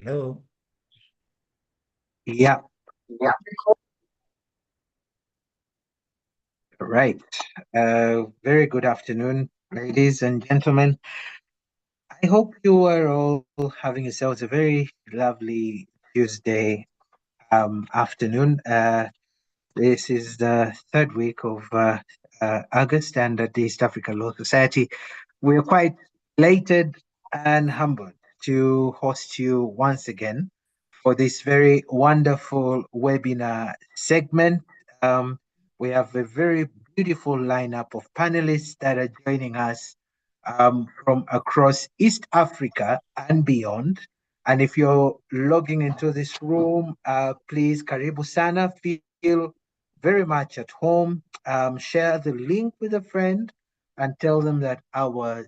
Hello. Yeah, Yeah. right. Very good afternoon, ladies and gentlemen. I hope you are all having yourselves a very lovely Tuesday afternoon. This is the third week of August, and at the East Africa Law Society, we are quite elated and humbled to host you once again for this very wonderful webinar segment. Um, we have a very beautiful lineup of panelists that are joining us from across East Africa and beyond. And if you're logging into this room, please, karibu sana, feel very much at home. Share the link with a friend and tell them that our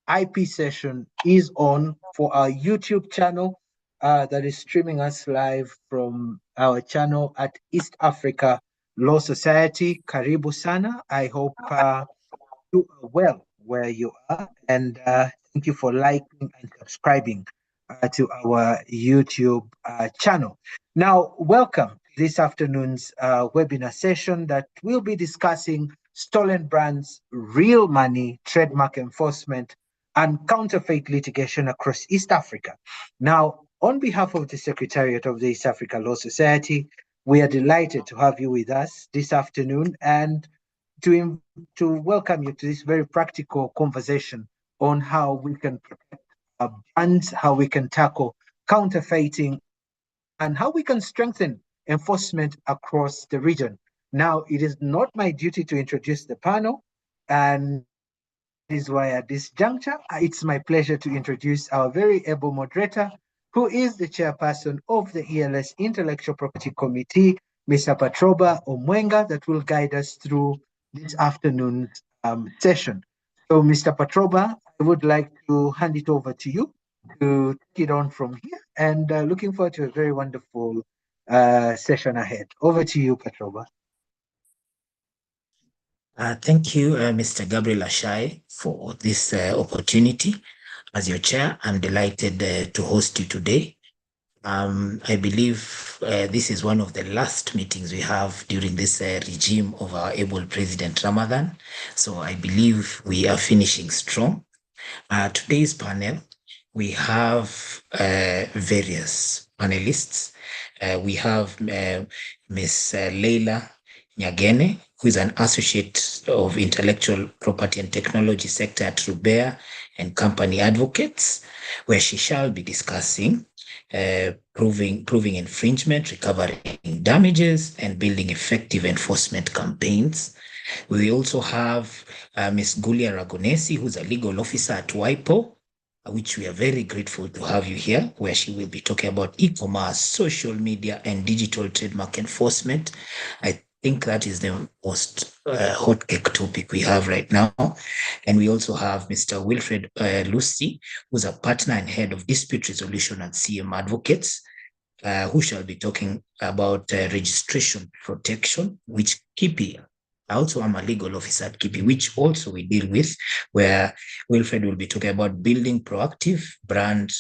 IP session is on for our YouTube channel that is streaming us live from our channel at East Africa Law Society. Karibu sana. I hope you are well where you are, and thank you for liking and subscribing to our YouTube channel. Now, welcome to this afternoon's webinar session that will be discussing stolen brands, real money, trademark enforcement, and counterfeit litigation across East Africa. Now, on behalf of the Secretariat of the East Africa Law Society, we are delighted to have you with us this afternoon and to welcome you to this very practical conversation on how we can protect our brands, how we can tackle counterfeiting, and how we can strengthen enforcement across the region. Now, it is not my duty to introduce the panel, and that is why at this juncture, it's my pleasure to introduce our very able moderator, who is the chairperson of the ELS Intellectual Property Committee, Mr. Patroba Omwenga, that will guide us through this afternoon's session. So, Mr. Patroba, I would like to hand it over to you to take it on from here, and looking forward to a very wonderful session ahead. Over to you, Patroba. Thank you, Mr. Gabriel Ashai, for this opportunity. As your chair, I'm delighted to host you today. I believe this is one of the last meetings we have during this regime of our able President Ramadan. So I believe we are finishing strong. Today's panel, we have various panelists. We have Ms. Leila Nyagene, who is an associate of intellectual property and technology sector at Rubea and Company Advocates, where she shall be discussing proving infringement, recovering damages, and building effective enforcement campaigns. We also have Ms. Gulia Ragonesi, who's a legal officer at WIPO, which we are very grateful to have you here, where she will be talking about e-commerce, social media, and digital trademark enforcement. I think that is the most hot cake topic we have right now. And we also have Mr. Wilfred Lucy, who's a partner and head of dispute resolution at CM Advocates, who shall be talking about registration protection, which KIPI, I also am a legal officer at KIPI, which also we deal with, where Wilfred will be talking about building proactive brand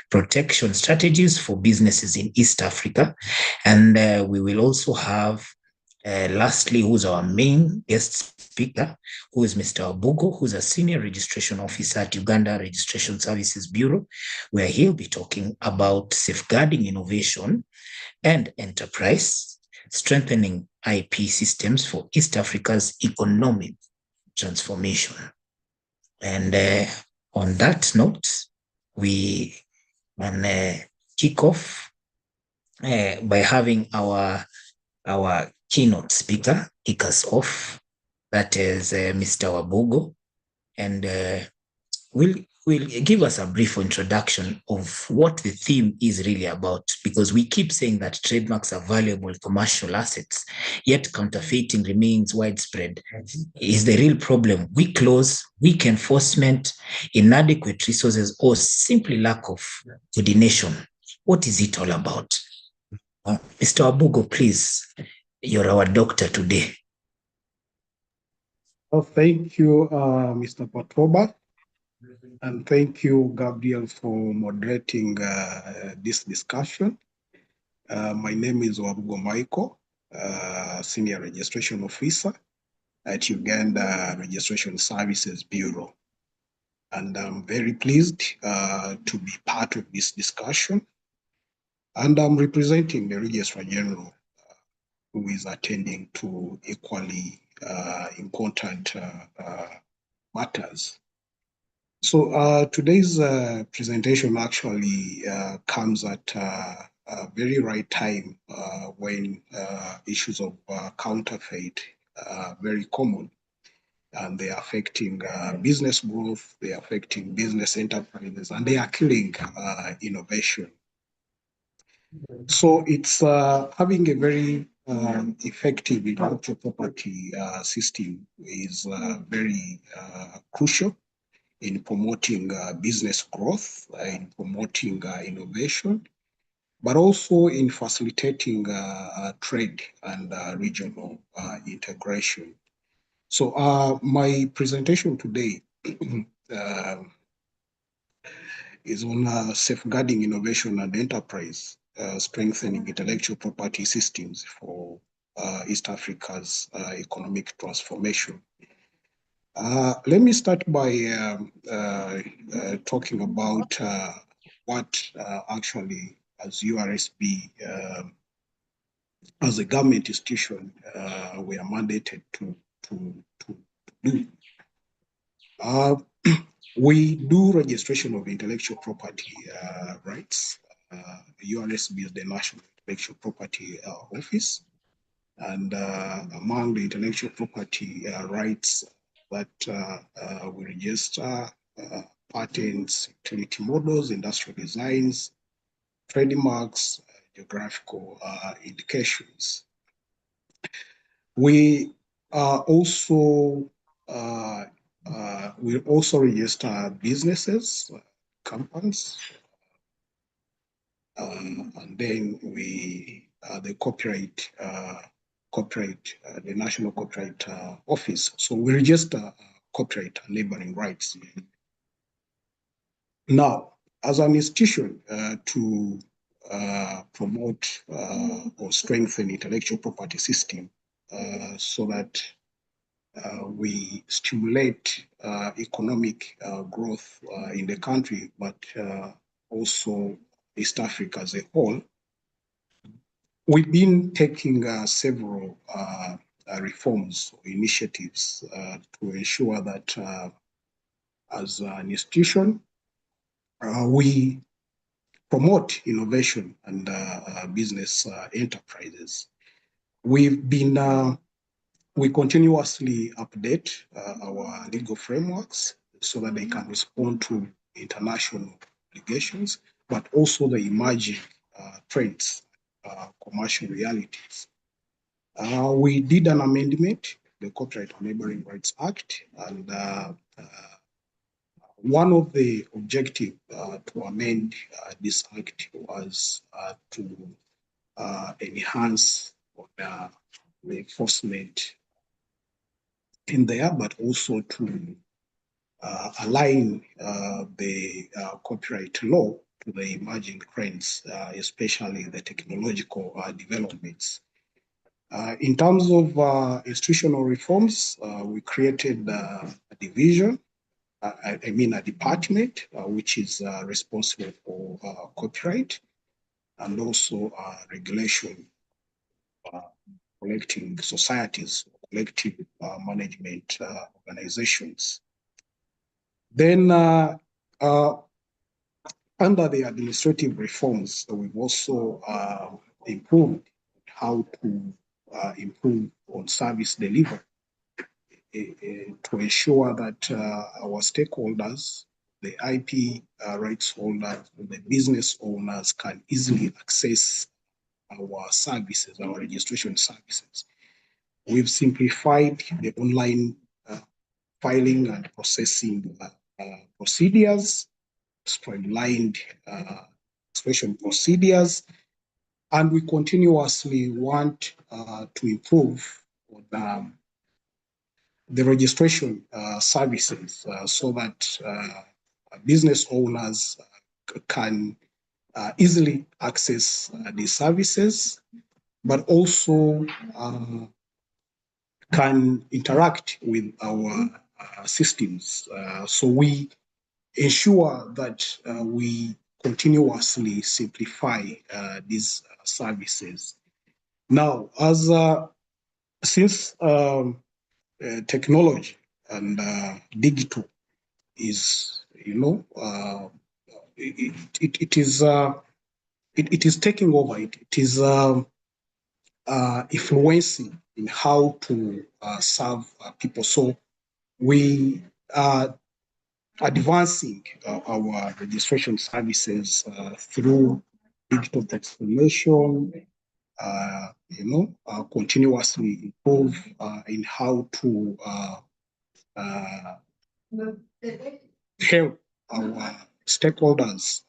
protection strategies for businesses in East Africa. And we will also have, lastly, who's our main guest speaker, who is Mr. Abugo, who's a senior registration officer at Uganda Registration Services Bureau, where he'll be talking about safeguarding innovation and enterprise, strengthening IP systems for East Africa's economic transformation. And on that note, we can kick off by having our keynote speaker kick us off. That is Mr. Wabugo, and will give us a brief introduction of what the theme is really about, because we keep saying that trademarks are valuable commercial assets, yet counterfeiting remains widespread. Is the real problem weak laws, weak enforcement, inadequate resources, or simply lack of coordination? What is it all about? Mr. Wabugo, please, you're our doctor today. Well, thank you, Mr. Patroba. And thank you, Gabriel, for moderating this discussion. My name is Wabugo Michael, Senior Registration Officer at Uganda Registration Services Bureau. And I'm very pleased to be part of this discussion. And I'm representing the Registrar General, who is attending to equally important matters. So today's presentation actually comes at a very right time when issues of counterfeit are very common, and they are affecting business growth, they are affecting business enterprises, and they are killing innovation. So it's having a very effective intellectual property system is very crucial in promoting business growth, in promoting innovation, but also in facilitating trade and regional integration. So my presentation today uh, is on safeguarding innovation and enterprise, strengthening intellectual property systems for East Africa's economic transformation. Let me start by talking about what actually, as URSB, as a government institution, we are mandated to do. We do registration of intellectual property rights. URSB is the National Intellectual Property Office. And among the intellectual property rights that we register, patents, utility models, industrial designs, trademarks, geographical indications. We also register businesses, companies, and then we the the National Copyright Office. So we register copyright and labeling rights. Now, as an institution to promote or strengthen intellectual property system so that we stimulate economic growth in the country, but also East Africa as a whole, we've been taking several reforms or initiatives to ensure that as an institution, we promote innovation and business enterprises. We continuously update our legal frameworks so that they can respond to international obligations, but also the emerging trends, commercial realities. We did an amendment, the Copyright and Neighboring Rights Act, and one of the objectives to amend this act was to enhance the enforcement in there, but also to align the copyright law to the emerging trends, especially the technological developments. In terms of institutional reforms, we created a division, a department, which is responsible for copyright and also regulation, collecting societies, collective management organizations. Then under the administrative reforms, we've also improved how to improve on service delivery to ensure that our stakeholders, the IP rights holders, the business owners can easily access our services, our registration services. We've simplified the online filing and processing procedures, streamlined registration procedures, and we continuously want to improve the registration services so that business owners can easily access these services, but also can interact with our systems. So we ensure that we continuously simplify these services. Now, as since technology and digital is, it is taking over. It is influencing in how to serve people. So we are advancing our registration services through digital transformation, continuously improve in how to help our stakeholders,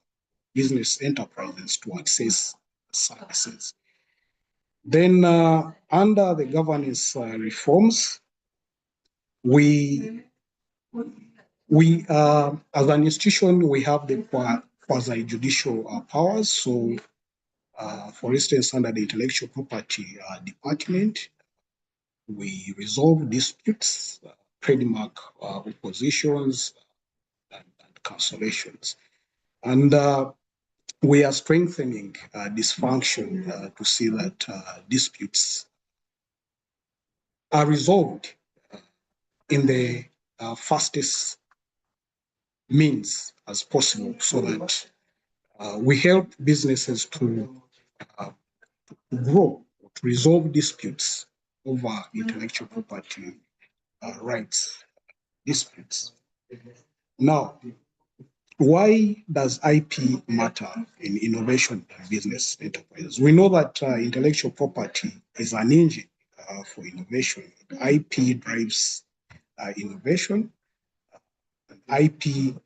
business enterprises to access services. Then under the governance reforms, we as an institution, we have the quasi-judicial powers. So for instance, under the intellectual property department, we resolve disputes, trademark oppositions, and cancellations. And we are strengthening this function to see that disputes are resolved in the fastest means as possible, so that we help businesses to grow, to resolve disputes over intellectual property rights disputes. Now, why does IP matter in innovation and business enterprises? We know that intellectual property is an engine for innovation. IP drives innovation. IP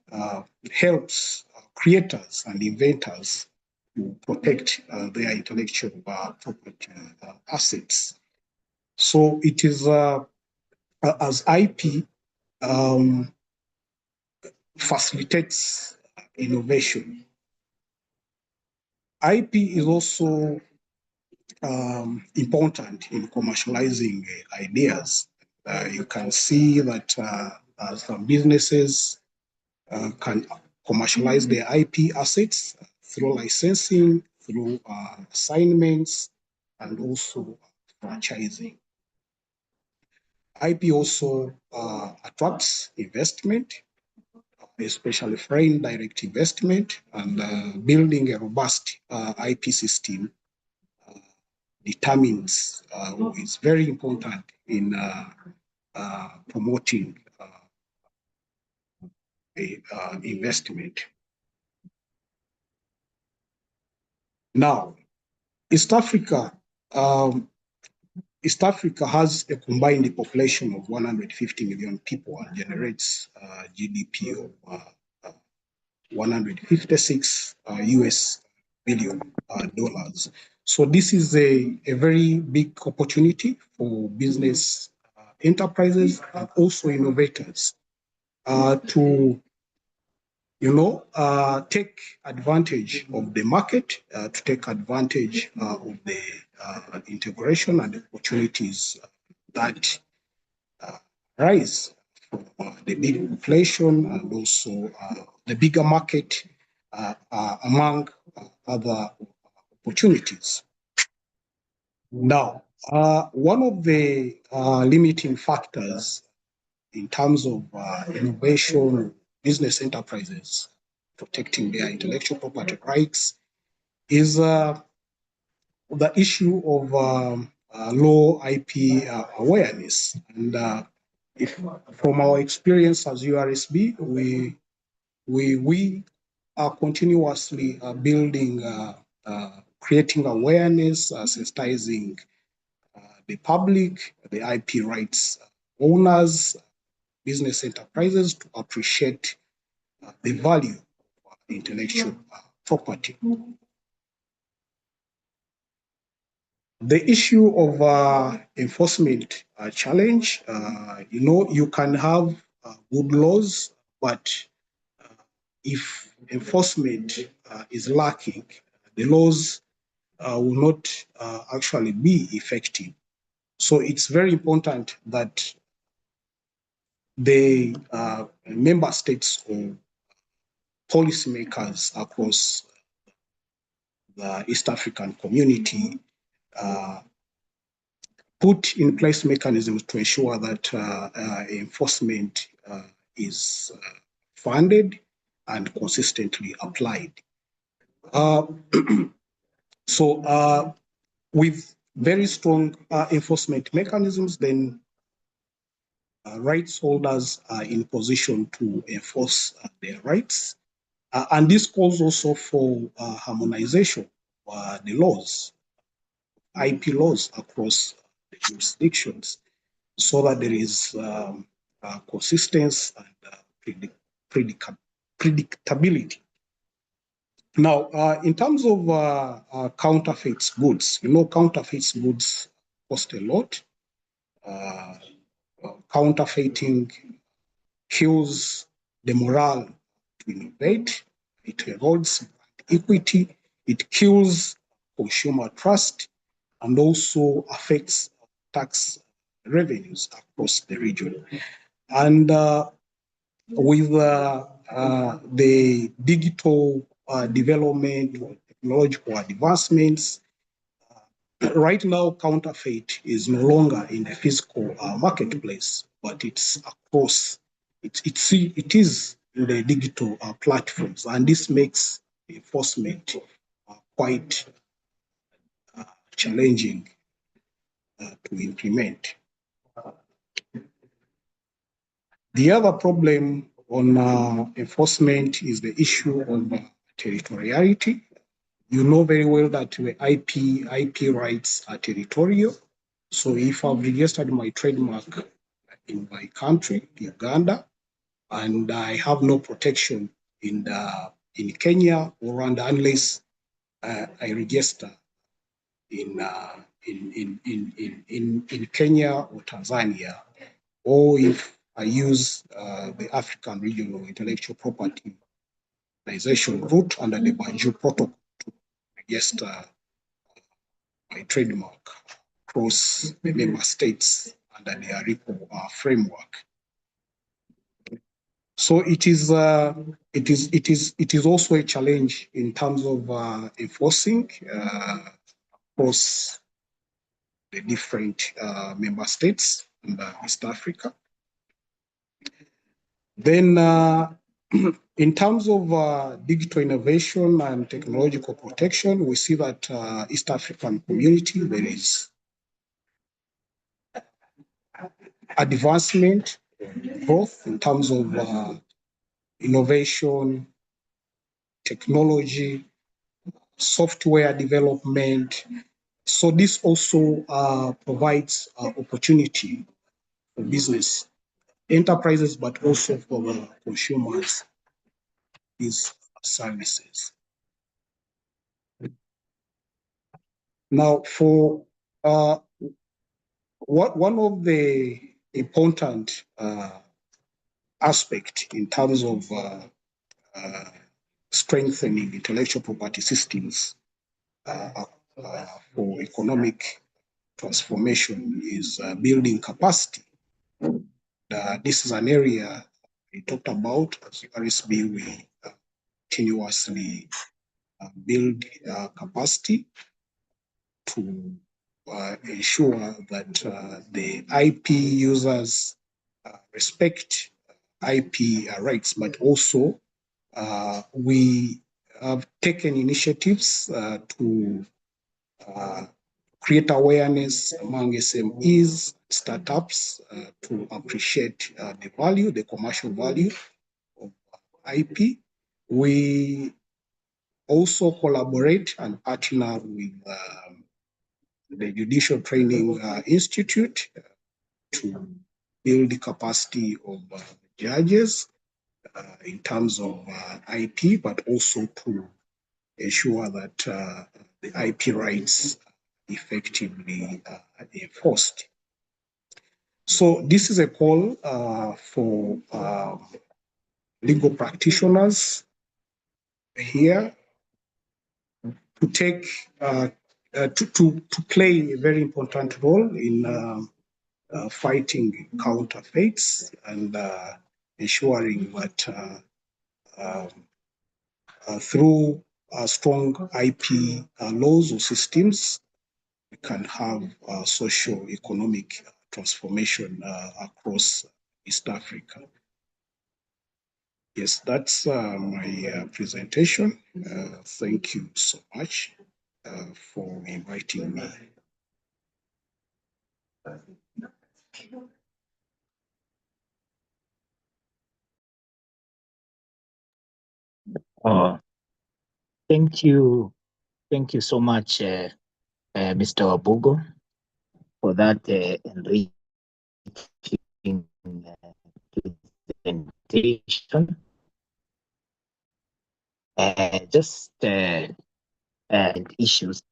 helps creators and inventors to protect their intellectual property assets. So it is as IP facilitates innovation. IP is also important in commercializing ideas. You can see that some businesses can commercialize their IP assets through licensing, through assignments, and also franchising. IP also attracts investment, especially foreign direct investment, and building a robust IP system determines is very important in promoting investment. Now, East Africa has a combined population of 150 million people and generates GDP of 156 US billion dollars. So this is a very big opportunity for business enterprises and also innovators to take advantage of the market, to take advantage of the integration and opportunities that rise from the big inflation and also the bigger market among other opportunities. Now, one of the limiting factors in terms of innovation, business enterprises protecting their intellectual property rights is the issue of low IP awareness. And if from our experience as URSB, we are continuously building, creating awareness, sensitizing the public, the IP rights owners, business enterprises to appreciate the value of intellectual property. The issue of enforcement challenge, you can have good laws, but if enforcement is lacking, the laws will not actually be effective. So it's very important that the member states or policymakers across the East African community put in place mechanisms to ensure that enforcement is funded and consistently applied. So with very strong enforcement mechanisms, then rights holders are in position to enforce their rights. And this calls also for harmonization of the laws, IP laws across the jurisdictions, so that there is consistency and predictability. Now, in terms of counterfeit goods, counterfeit goods cost a lot. Counterfeiting kills the morale to innovate, it erodes equity, it kills consumer trust, and also affects tax revenues across the region. And with the digital development or technological advancements, right now, counterfeit is no longer in the physical marketplace, but it's across. It is in the digital platforms, and this makes enforcement quite challenging to implement. The other problem on enforcement is the issue of territoriality. You know very well that the IP rights are territorial. So if I've registered my trademark in my country, Uganda, and I have no protection in Kenya or Rwanda unless I register in Kenya or Tanzania, or if I use the African Regional Intellectual Property Organization route under the Banjul Protocol to register my trademark across the member states under the ARIPO framework. So it is also a challenge in terms of enforcing across the different member states in East Africa. Then in terms of digital innovation and technological protection, we see that East African community, there is advancement, both in terms of innovation, technology, software development. So this also provides opportunity for business enterprises, but also for consumers, these services. Now, for one of the important aspects in terms of strengthening intellectual property systems for economic transformation is building capacity. This is an area we talked about as RSB. We continuously build capacity to ensure that the IP users respect IP rights, but also we have taken initiatives to create awareness among SMEs, startups to appreciate the value, the commercial value of IP. We also collaborate and partner with the Judicial Training Institute to build the capacity of judges in terms of IP, but also to ensure that the IP rights are effectively enforced. So this is a call for legal practitioners here to take to play a very important role in fighting counterfeits and ensuring that through strong IP laws or systems, we can have socio-economic transformation across East Africa. Yes, that's my presentation. Thank you so much for inviting me. Thank you. Thank you so much, Mr. Wabugo, for that enriching presentation. Just issues,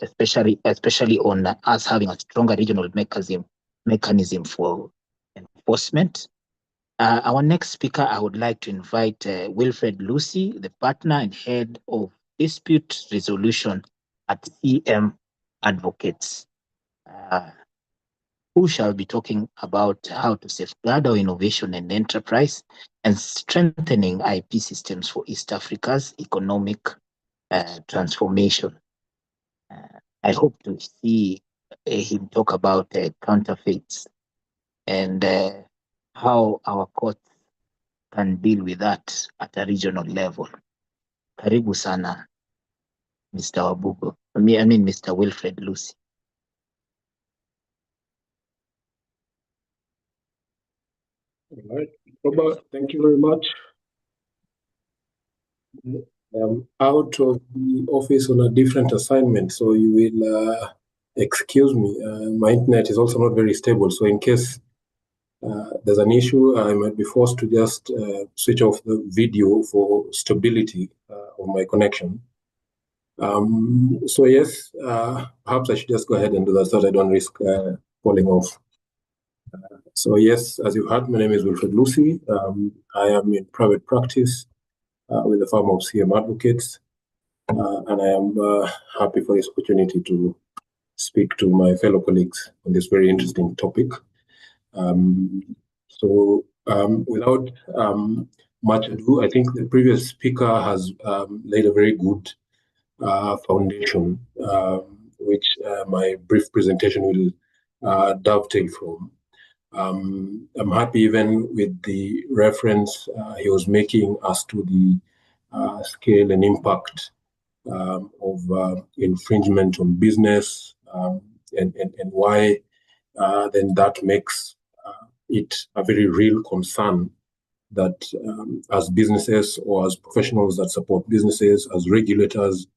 especially on us having a stronger regional mechanism for enforcement. Our next speaker, I would like to invite Wilfred Lucy, the partner and head of dispute resolution at CM Advocates, who shall be talking about how to safeguard our innovation and enterprise and strengthening IP systems for East Africa's economic transformation. I hope to see him talk about counterfeits and how our courts can deal with that at a regional level. Karibu sana, Mr. Wabugo. I mean, Mr. Wilfred Lucy. All right, Robert, thank you very much. I'm out of the office on a different assignment, so you will excuse me. My internet is also not very stable, so in case there's an issue, I might be forced to just switch off the video for stability of my connection. So yes, perhaps I should just go ahead and do that so that I don't risk falling off. So yes, as you heard, my name is Wilfred Lucy. I am in private practice with the firm of CM Advocates, and I am happy for this opportunity to speak to my fellow colleagues on this very interesting topic. Without much ado, I think the previous speaker has laid a very good foundation, which my brief presentation will dovetail from. I'm happy even with the reference he was making as to the scale and impact of infringement on business and why then that makes it a very real concern that as businesses or as professionals that support businesses, as regulators,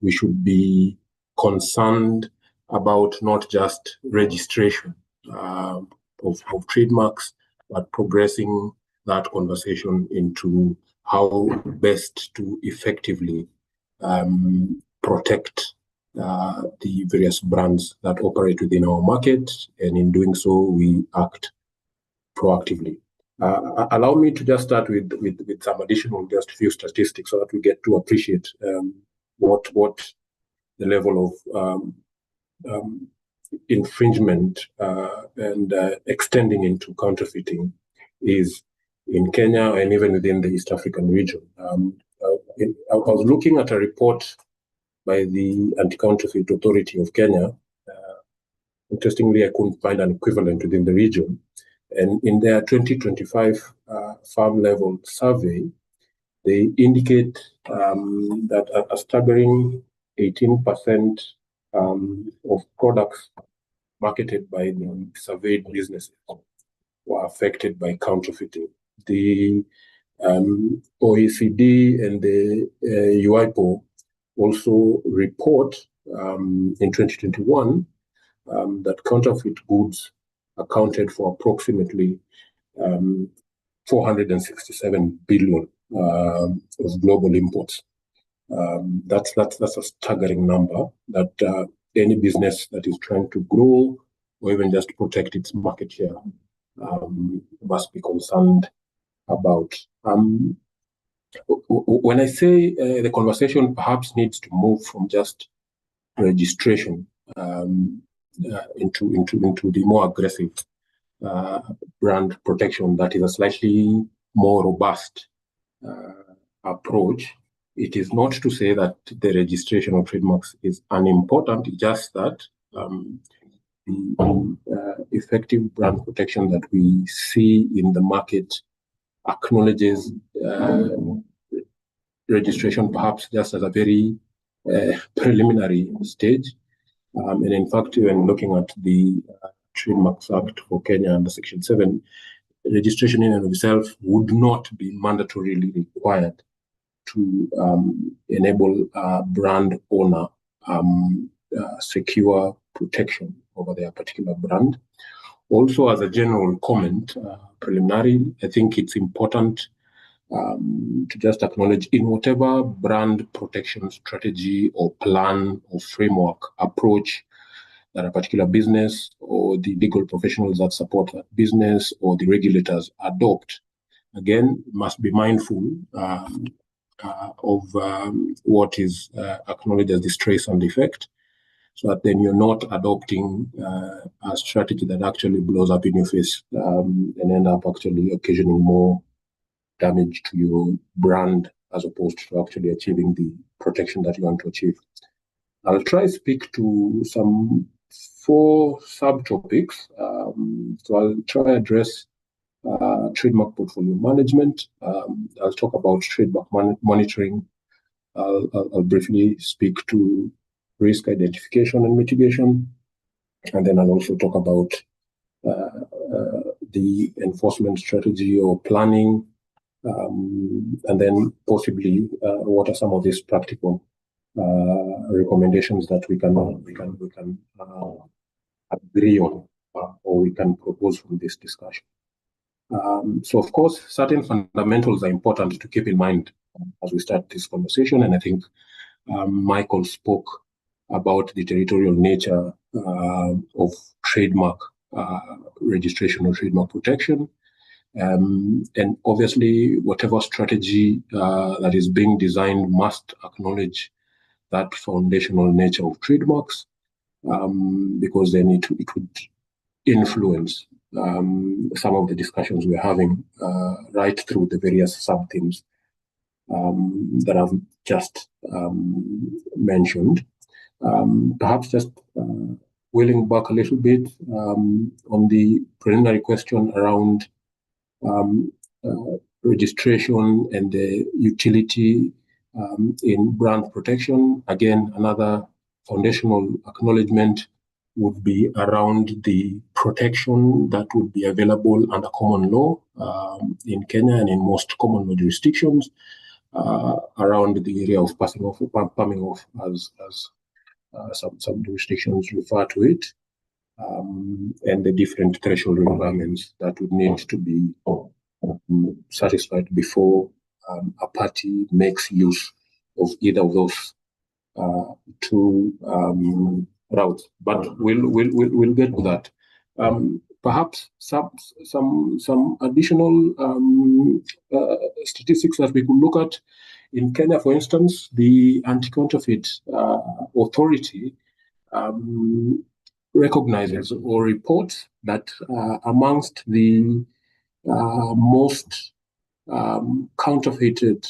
we should be concerned about not just registration of trademarks, but progressing that conversation into how best to effectively protect the various brands that operate within our market, and in doing so, we act proactively. Allow me to just start with some additional, just a few statistics so that we get to appreciate what the level of infringement and extending into counterfeiting is in Kenya and even within the East African region. I was looking at a report by the Anti-Counterfeit Authority of Kenya. Interestingly, I couldn't find an equivalent within the region. And in their 2025 farm level survey, they indicate that a staggering 18% of products marketed by the surveyed businesses were affected by counterfeiting. The OECD and the UIPO also report in 2021 that counterfeit goods accounted for approximately 467 billion of global imports. That's a staggering number that any business that is trying to grow or even just protect its market share must be concerned about. when I say the conversation perhaps needs to move from just registration into the more aggressive brand protection that is a slightly more robust approach, it is not to say that the registration of trademarks is unimportant, just that the effective brand protection that we see in the market acknowledges registration perhaps just as a very preliminary stage. And in fact, when looking at the Trademarks Act for Kenya under Section 7, registration in and of itself would not be mandatorily required to enable a brand owner secure protection over their particular brand. Also, as a general comment, preliminary, I think it's important to just acknowledge in whatever brand protection strategy or plan or framework approach that a particular business or the legal professionals that support that business or the regulators adopt, again, must be mindful of what is acknowledged as the trace and effect, so that then you're not adopting a strategy that actually blows up in your face and end up actually occasioning more damage to your brand as opposed to actually achieving the protection that you want to achieve. I'll try to speak to some 4 subtopics. So I'll try to address trademark portfolio management. I'll talk about trademark monitoring. I'll briefly speak to risk identification and mitigation. And then I'll also talk about the enforcement strategy or planning. And then possibly what are some of these practical recommendations that we can agree on or we can propose from this discussion. So of course, certain fundamentals are important to keep in mind as we start this conversation. And I think Michael spoke about the territorial nature of trademark registration or trademark protection. And obviously, whatever strategy that is being designed must acknowledge that foundational nature of trademarks, because then it would influence some of the discussions we're having right through the various sub-themes that I've just mentioned. Perhaps just wheeling back a little bit on the preliminary question around registration and the utility in brand protection. Again, another foundational acknowledgement would be around the protection that would be available under common law in Kenya and in most common law jurisdictions around the area of palming off, as some jurisdictions refer to it, and the different threshold requirements that would need to be satisfied before a party makes use of either of those 2 routes. But we'll get to that. Perhaps some additional statistics that we could look at. In Kenya, for instance, the Anti-Counterfeit Authority recognizes or reports that amongst the most counterfeited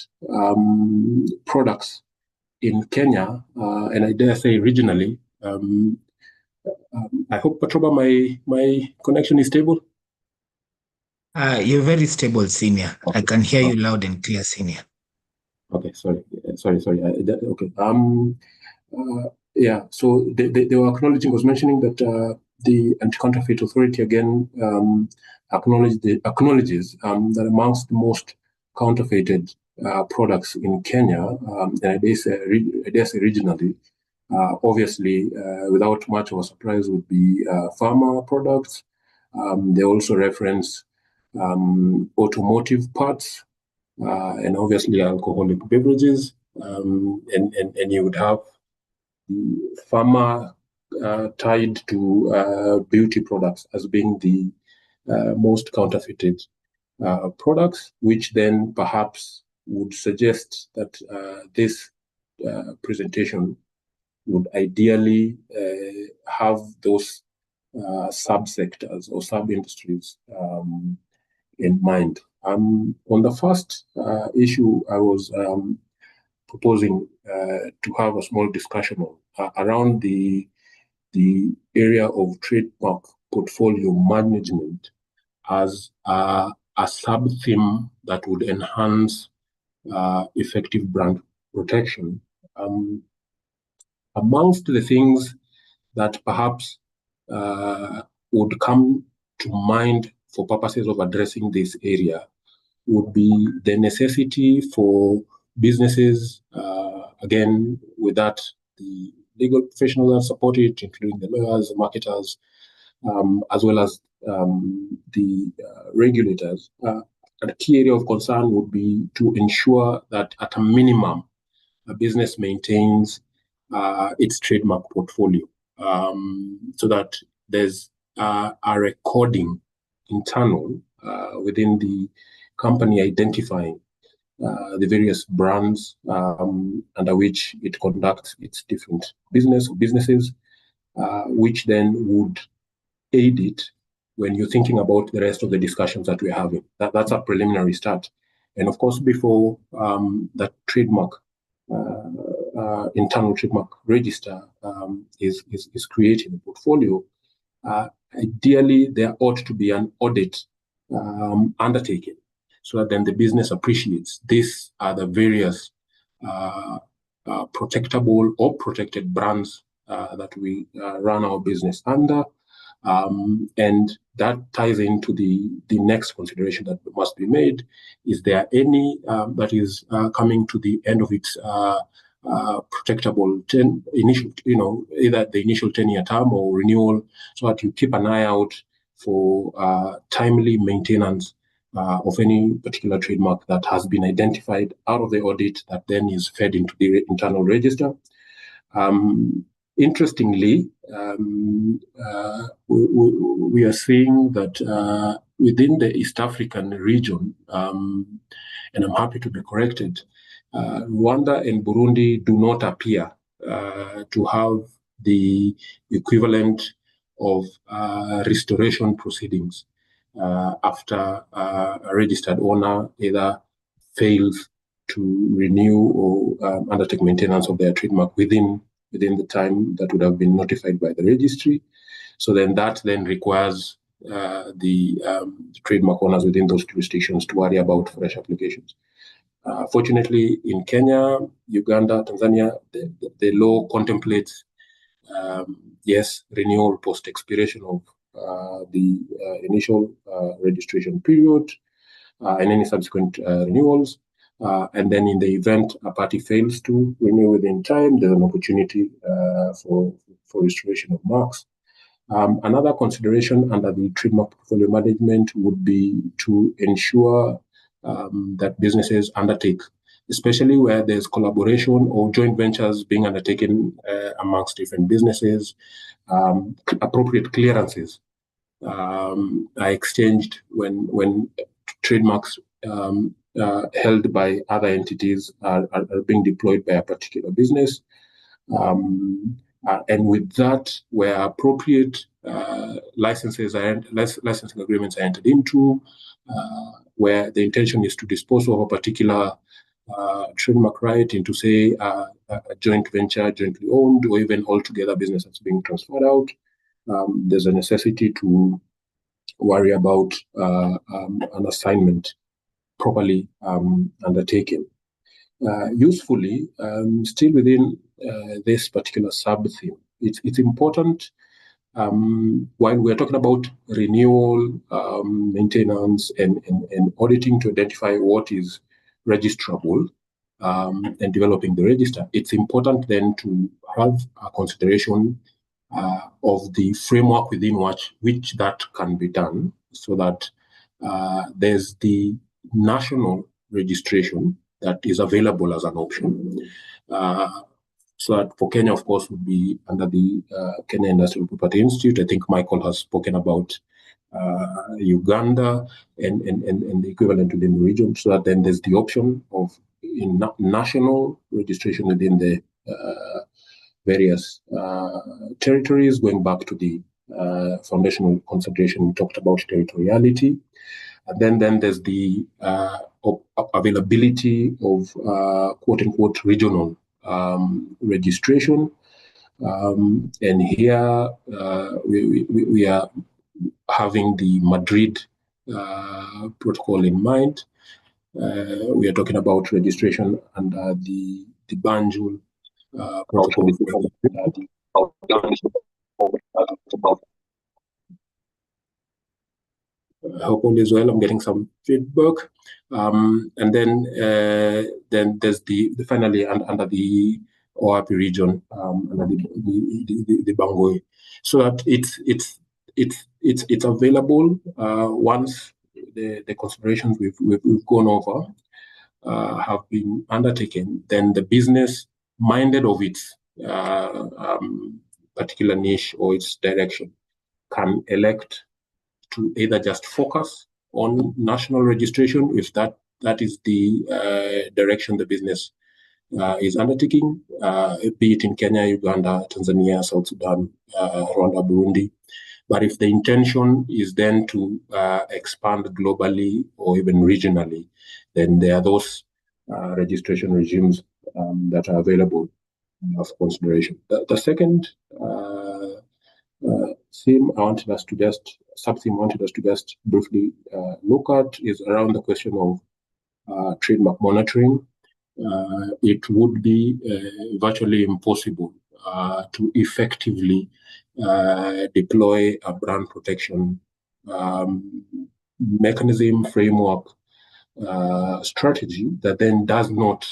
products in Kenya, and I dare say regionally, I hope, Patroba, my connection is stable. You're very stable, Senior. Okay. I can hear you loud and clear, Senior. Okay, sorry. Okay. Yeah. So they were acknowledging, was mentioning that the Anti-Counterfeit Authority again acknowledges that amongst the most counterfeited products in Kenya, and I dare say regionally, obviously, without much of a surprise, would be pharma products. They also reference automotive parts and obviously alcoholic beverages, and you would have the pharma tied to beauty products as being the most counterfeited products, which then perhaps would suggest that this presentation would ideally have those subsectors or sub-industries in mind. On the first issue, I was proposing to have a small discussion on around the area of trademark portfolio management as a sub-theme that would enhance effective brand protection. Amongst the things that perhaps would come to mind for purposes of addressing this area would be the necessity for businesses, again, with that, the legal professionals that support it, including the lawyers, the marketers, as well as the regulators. A key area of concern would be to ensure that at a minimum, a business maintains its trademark portfolio, so that there's a recording internal within the company identifying the various brands under which it conducts its different businesses, which then would aid it when you're thinking about the rest of the discussions that we're having. That's a preliminary start. And of course, before that trademark, internal trademark register is creating a portfolio, ideally there ought to be an audit undertaken, so that then the business appreciates these are the various protectable or protected brands that we run our business under. And that ties into the next consideration that must be made. Is there any that is coming to the end of its protectable initial, either the initial 10-year term or renewal, so that you keep an eye out for timely maintenance of any particular trademark that has been identified out of the audit that then is fed into the internal register. Interestingly, we are seeing that within the East African region, and I'm happy to be corrected, Rwanda and Burundi do not appear to have the equivalent of restoration proceedings after a registered owner either fails to renew or undertake maintenance of their trademark within the time that would have been notified by the registry. So then that requires the trademark owners within those jurisdictions to worry about fresh applications. Fortunately, in Kenya, Uganda, Tanzania, the law contemplates, yes, renewal post-expiration of the initial registration period and any subsequent renewals. And then in the event a party fails to renew within time, there's an opportunity for restoration of marks. Another consideration under the trademark portfolio management would be to ensure that businesses undertake, especially where there's collaboration or joint ventures being undertaken amongst different businesses, appropriate clearances are exchanged when trademarks held by other entities are being deployed by a particular business. And with that, where appropriate, licensing agreements are entered into, where the intention is to dispose of a particular trademark right into, say, a joint venture, jointly owned, or even altogether business that's being transferred out. There's a necessity to worry about an assignment properly undertaken. Usefully, still within this particular sub-theme, it's important, while we're talking about renewal, maintenance, and auditing to identify what is registrable and developing the register, it's important then to have a consideration of the framework within which that can be done, so that there's the national registration that is available as an option. So that for Kenya, of course, would be under the Kenya Industrial Property Institute. I think Michael has spoken about Uganda and the equivalent within the region, so that then there's the option of national registration within the various territories, going back to the foundational consideration, we talked about territoriality. And then there's the availability of quote-unquote regional registration. And here we are having the Madrid protocol in mind. We are talking about registration under the Banjul protocol. I hope all is well. I'm getting some feedback. And then there's the finally under the ORP region, under the Bangui, so that it's available once the considerations we've gone over have been undertaken. Then the business minded of its particular niche or its direction can elect to either just focus on national registration, if that is the direction the business is undertaking, be it in Kenya, Uganda, Tanzania, South Sudan, Rwanda, Burundi. But if the intention is then to expand globally or even regionally, then there are those registration regimes that are available for consideration. The second theme I wanted us to just briefly look at is around the question of trademark monitoring. It would be virtually impossible to effectively deploy a brand protection mechanism, framework, strategy that then does not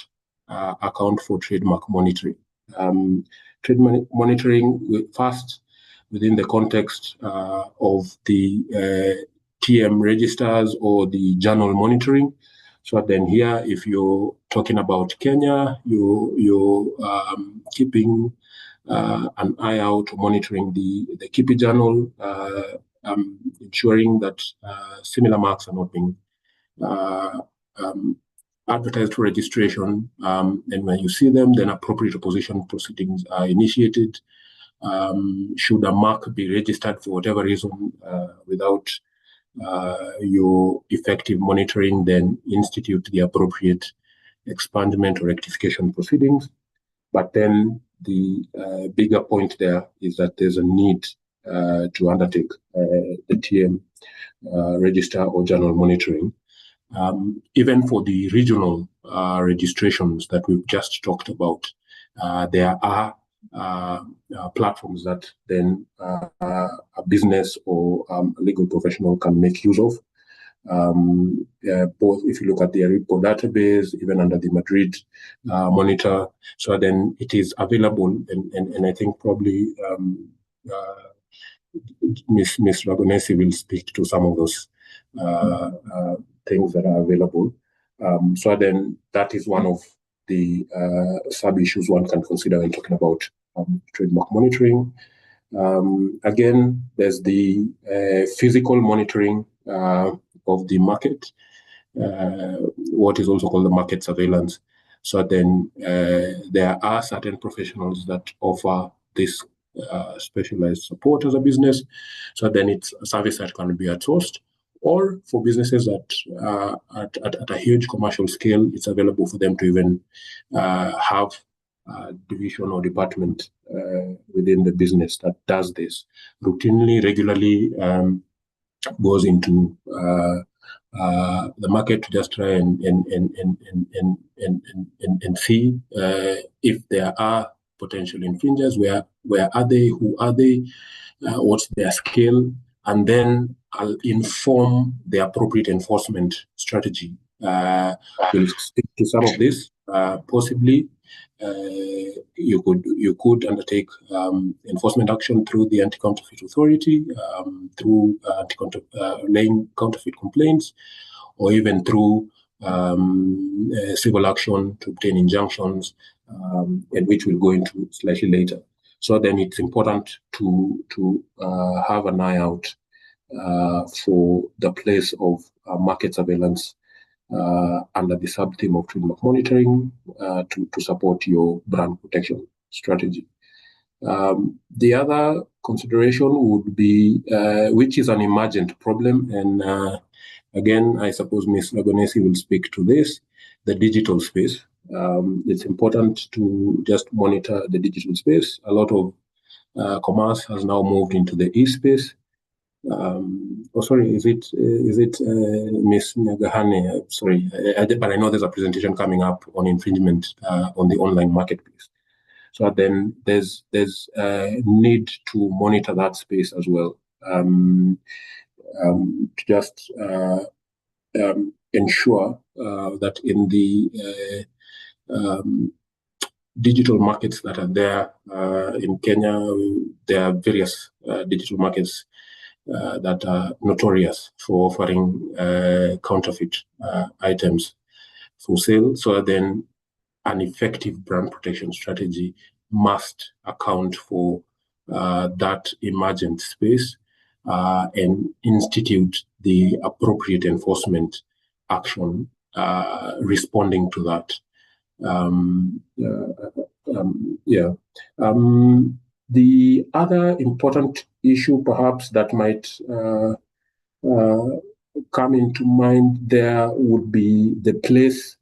account for trademark monitoring. Trademark monitoring first within the context of the TM registers or the journal monitoring. So then here, if you're talking about Kenya, you're keeping an eye out, monitoring the KIPI journal, ensuring that similar marks are not being advertised for registration. And when you see them, then appropriate opposition proceedings are initiated. Should a mark be registered for whatever reason without your effective monitoring, then institute the appropriate expungement or rectification proceedings. But then the bigger point there is that there's a need to undertake the TM register or journal monitoring. Even for the regional registrations that we've just talked about, there are platforms that then a business or a legal professional can make use of. Both if you look at the repo database, even under the Madrid monitor, so then it is available, and I think probably Ms. Ragonesi will speak to some of those things that are available. So then that is one of the sub-issues one can consider when talking about trademark monitoring. Again, there's the physical monitoring of the market, what is also called the market surveillance. So then there are certain professionals that offer this specialized support as a business. So then it's a service that can be outsourced, or for businesses that at a huge commercial scale, it's available for them to even have a division or department within the business that does this routinely, regularly, goes into the market to just try and see if there are potential infringers, where are they, who are they, what's their scale, and then I'll inform the appropriate enforcement strategy. We'll stick to some of this. Possibly, you could undertake enforcement action through the Anti-Counterfeit Authority, through laying counterfeit complaints, or even through civil action to obtain injunctions, and which we'll go into slightly later. So then it's important to have an eye out for the place of market surveillance under the sub-theme of trademark monitoring to support your brand protection strategy. The other consideration would be, which is an emergent problem, and again, I suppose Ms. Lagonesi will speak to this, the digital space. It's important to just monitor the digital space. A lot of commerce has now moved into the e-space. Is it Ms. Nyagahane? Sorry, but I know there's a presentation coming up on infringement on the online marketplace. So then there's need to monitor that space as well, to just ensure that in the digital markets that are there in Kenya, there are various digital markets that are notorious for offering counterfeit items for sale. So then an effective brand protection strategy must account for that emergent space and institute the appropriate enforcement action responding to that. The other important issue perhaps that might come into mind there would be the place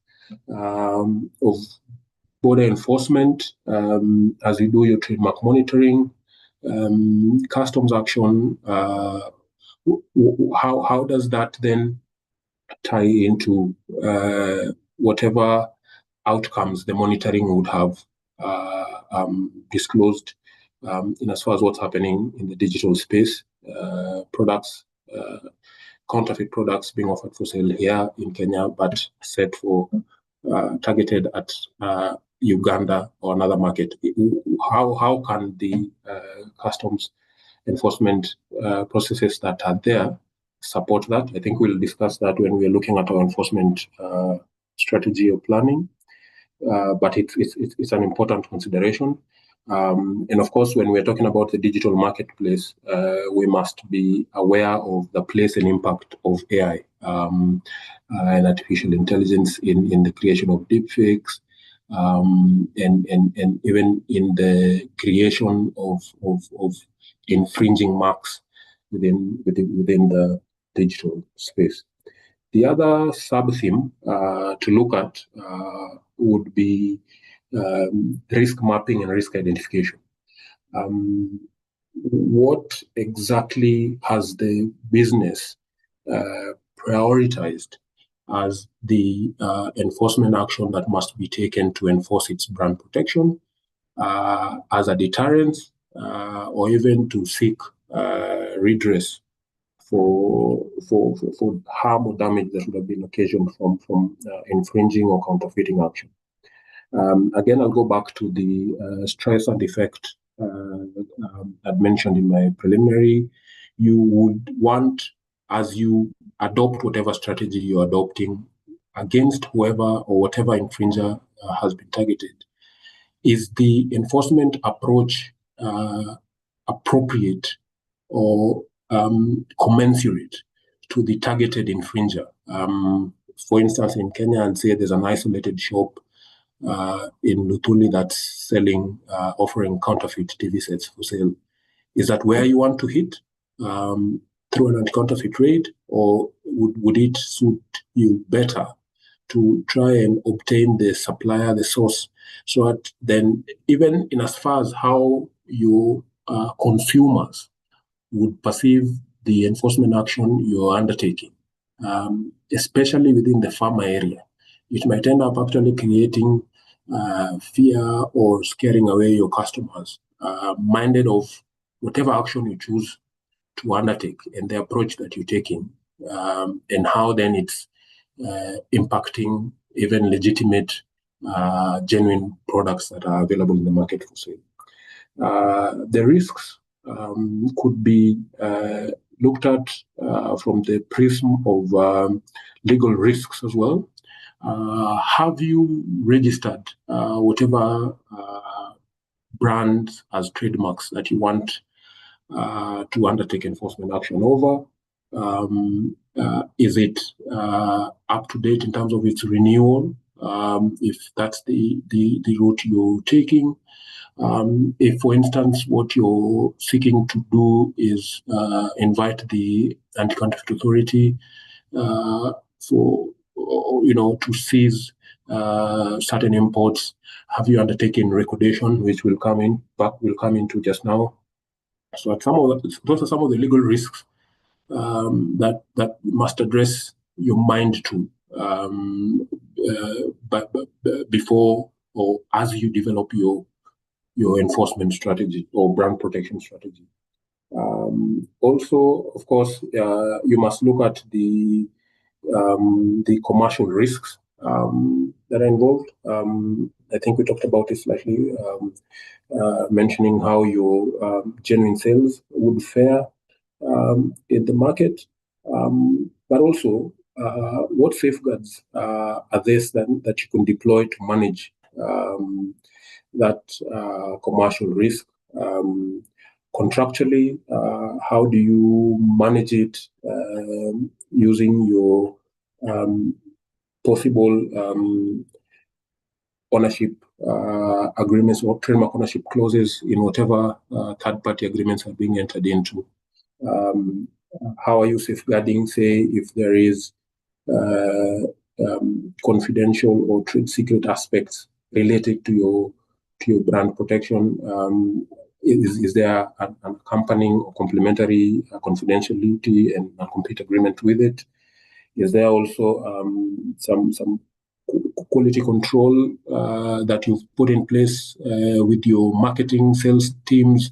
of border enforcement as you do your trademark monitoring, customs action. How does that then tie into whatever outcomes the monitoring would have disclosed in as far as what's happening in the digital space, products, counterfeit products being offered for sale here in Kenya, but set for targeted at Uganda or another market. How can the customs enforcement processes that are there support that? I think we'll discuss that when we're looking at our enforcement strategy or planning. But it's an important consideration. And of course, when we're talking about the digital marketplace, we must be aware of the place and impact of AI and artificial intelligence in the creation of deepfakes, and even in the creation of infringing marks within the digital space. The other sub-theme to look at would be risk mapping and risk identification. What exactly has the business prioritized as the enforcement action that must be taken to enforce its brand protection, as a deterrent, or even to seek redress for harm or damage that would have been occasioned from infringing or counterfeiting action. Again, I'll go back to the stress and effect I'd mentioned in my preliminary. You would want, as you adopt whatever strategy you're adopting against whoever or whatever infringer has been targeted, is the enforcement approach appropriate or commensurate to the targeted infringer? For instance, in Kenya, and say there's an isolated shop in Lutuli that's selling, offering counterfeit TV sets for sale. Is that where you want to hit through an anti-counterfeit raid, or would it suit you better to try and obtain the supplier, the source, so that then even in as far as how your consumers would perceive the enforcement action you're undertaking, especially within the farmer area, it might end up actually creating fear or scaring away your customers, minded of whatever action you choose to undertake and the approach that you're taking, and how then it's impacting even legitimate, genuine products that are available in the market for sale. The risks could be looked at from the prism of legal risks as well. Have you registered whatever brands as trademarks that you want to undertake enforcement action over? Is it up to date in terms of its renewal? If that's the route you're taking. If, for instance, what you're seeking to do is invite the anti-counterfeit authority for, to seize certain imports, have you undertaken recordation, which will come into just now? So those are some of the legal risks that must address your mind to but before or as you develop your enforcement strategy or brand protection strategy. Also, of course, you must look at the commercial risks that are involved. I think we talked about it slightly, mentioning how your genuine sales would fare in the market, but also what safeguards are there that you can deploy to manage that commercial risk. Contractually, how do you manage it using your possible ownership agreements or trademark ownership clauses in whatever third-party agreements are being entered into? How are you safeguarding, say, if there is confidential or trade secret aspects related to your brand protection? Is there an accompanying or complementary confidentiality and non-compete agreement with it? Is there also some quality control that you've put in place with your marketing sales teams?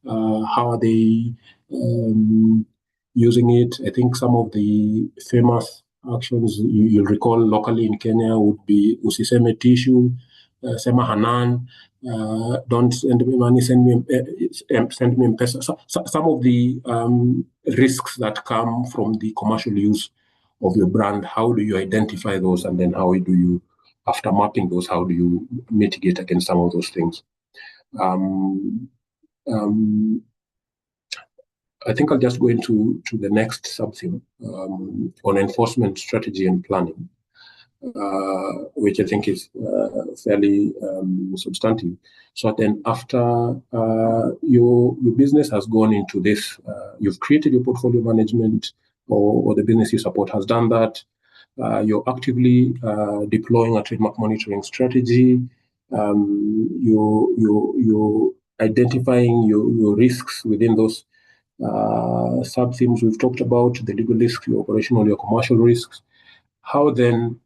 How are they using it? I think some of the famous actions you'll recall locally in Kenya would be Usiseme Tissue, Sema Hanan, don't send me money, send me M-Pesa. So, some of the risks that come from the commercial use of your brand, how do you identify those, and then how do you, after mapping those, how do you mitigate against some of those things? I think I'll just go into the next subtheme on enforcement strategy and planning, which I think is fairly substantive. So then after your business has gone into this, you've created your portfolio management, or the business you support has done that, you're actively deploying a trademark monitoring strategy, you're identifying your risks within those sub-themes we've talked about, the legal risks, your operational, your commercial risks. How then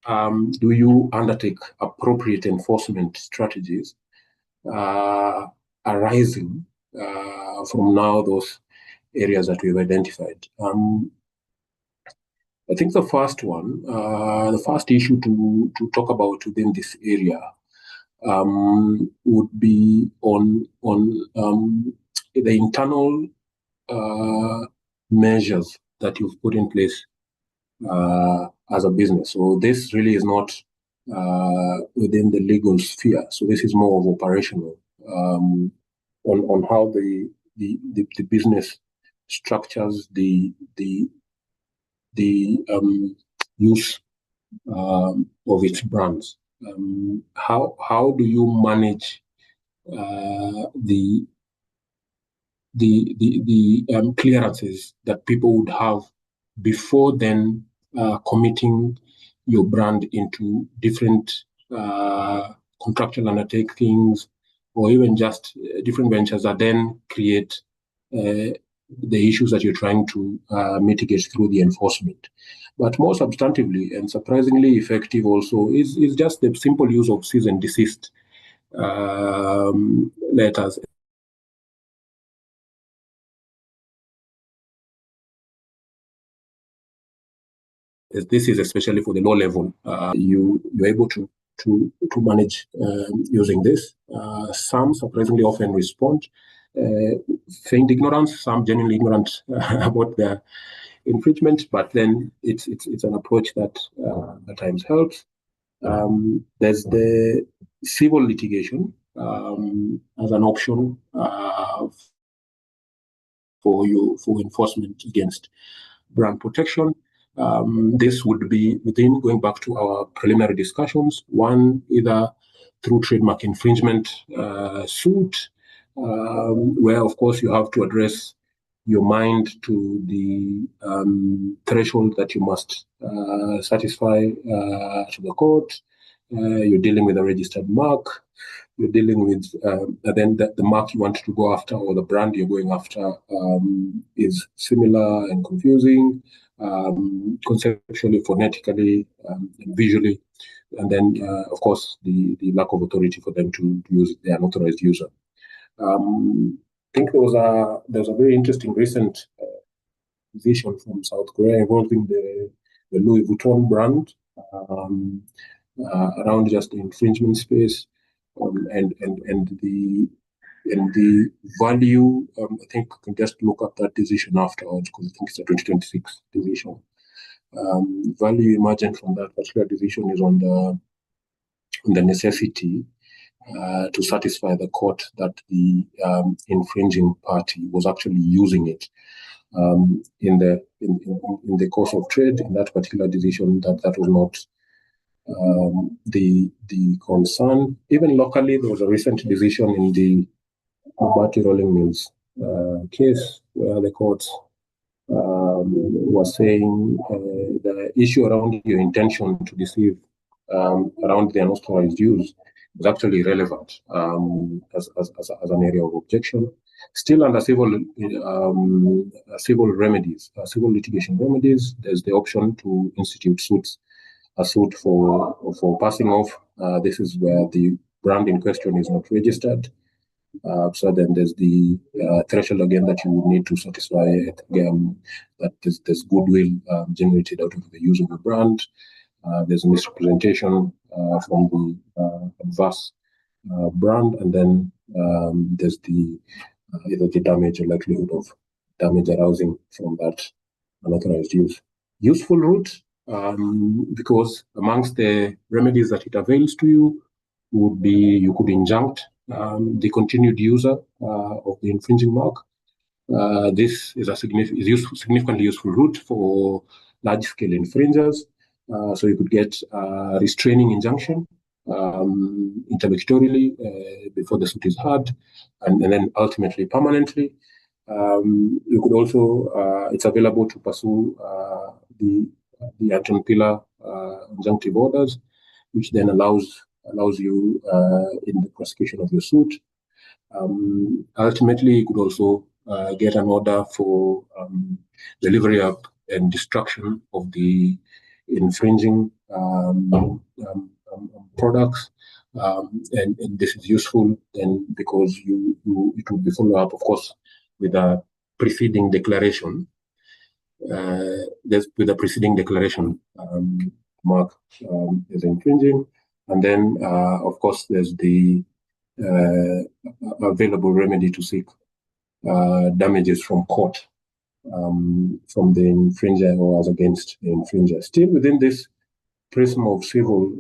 do you undertake appropriate enforcement strategies arising from now those areas that we've identified? I think the first one, the first issue to talk about within this area would be on the internal measures that you've put in place as a business. So this really is not within the legal sphere. So this is more of operational on how the business structures the use of its brands. How do you manage the clearances that people would have before then committing your brand into different contractual undertakings, or even just different ventures that then create the issues that you're trying to mitigate through the enforcement? But more substantively and surprisingly effective also is just the simple use of cease and desist letters. This is especially for the low level. You're able to manage using this. Some surprisingly often respond, feign ignorance, some genuinely ignorant about the infringement, but then it's an approach that at times helps. There's the civil litigation as an option for enforcement against brand protection. This would be within, going back to our preliminary discussions, one, either through trademark infringement suit, where of course you have to address your mind to the threshold that you must satisfy to the court. You're dealing with a registered mark. You're dealing with, then the mark you want to go after, or the brand you're going after, is similar and confusing, conceptually, phonetically, and visually. And then, of course, the lack of authority for them to use it. They are an authorized user. I think there was a very interesting recent decision from South Korea involving the Louis Vuitton brand around just the infringement space, and the value. I think you can just look up that decision afterwards, because I think it's a 2026 decision. Value emergent from that particular decision is on the necessity to satisfy the court that the infringing party was actually using it in the course of trade. In that particular decision, that was not the concern. Even locally, there was a recent decision in the Mabati Rolling Mills case, where the court was saying the issue around your intention to deceive around the unauthorized use is actually relevant as an area of objection. Still, under civil remedies, civil litigation remedies, there's the option to institute a suit for passing off. This is where the brand in question is not registered. So then there's the threshold again that you would need to satisfy again, that there's goodwill generated out of the use of the brand. There's a misrepresentation from the adverse brand, and then there's either the damage or likelihood of damage arising from that unauthorized use. Useful route, because amongst the remedies that it avails to you would be, you could injunct the continued user of the infringing mark. This is a significantly useful route for large-scale infringers. So you could get a restraining injunction interlocutorily before the suit is heard, and then ultimately permanently. You could also, it's available to pursue the anti-pillar injunctive orders, which then allows you in the prosecution of your suit. Ultimately, you could also get an order for delivery up and destruction of the infringing products, and this is useful then because it will be followed up, of course, with a preceding declaration. With a preceding declaration, mark is infringing, and then of course there's the available remedy to seek damages from court from the infringer or as against the infringer. Still within this prism of civil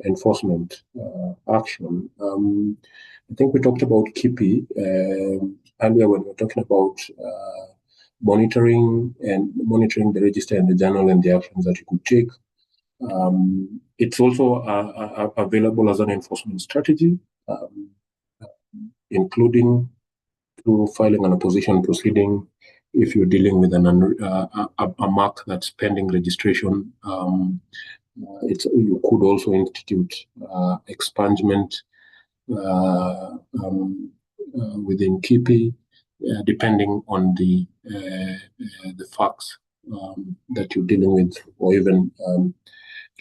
enforcement action, I think we talked about KIPI earlier when we were talking about monitoring the register and the journal and the actions that you could take. It's also available as an enforcement strategy, including through filing an opposition proceeding if you're dealing with a mark that's pending registration. You could also institute expungement within KIPI, depending on the facts that you're dealing with, or even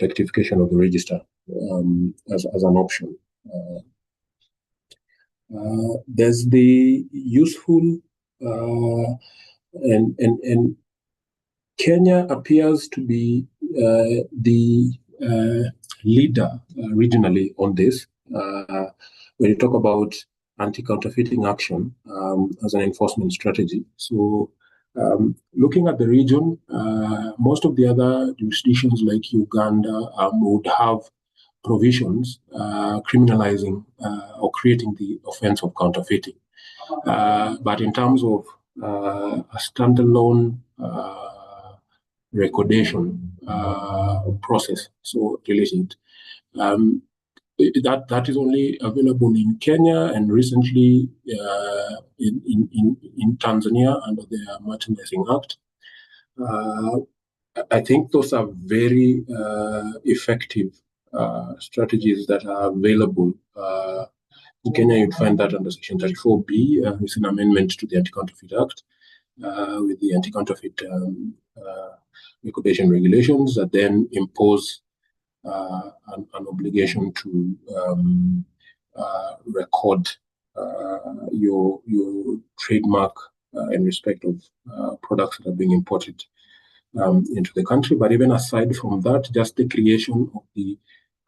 rectification of the register as an option. There's the useful and Kenya appears to be the leader regionally on this. When you talk about anti-counterfeiting action as an enforcement strategy. So looking at the region, most of the other jurisdictions like Uganda would have provisions criminalizing or creating the offense of counterfeiting. But in terms of a standalone recordation process. So related. That is only available in Kenya and recently in Tanzania under the Merchandising Act. I think those are very effective strategies that are available. In Kenya, you'd find that under Section 34B, it's an amendment to the Anti-Counterfeit Act with the Anti-Counterfeit Recordation Regulations that then impose an obligation to record your trademark in respect of products that are being imported into the country. But even aside from that, just the creation of the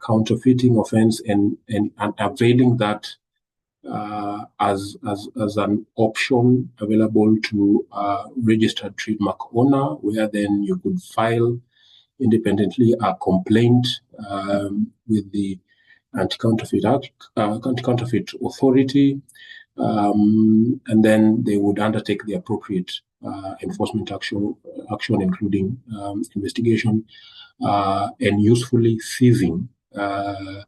counterfeiting offense and availing that as an option available to a registered trademark owner, where then you could file independently a complaint with the Anti-Counterfeit Act, Anti-Counterfeit Authority, and then they would undertake the appropriate enforcement action, including investigation and usefully seizing. I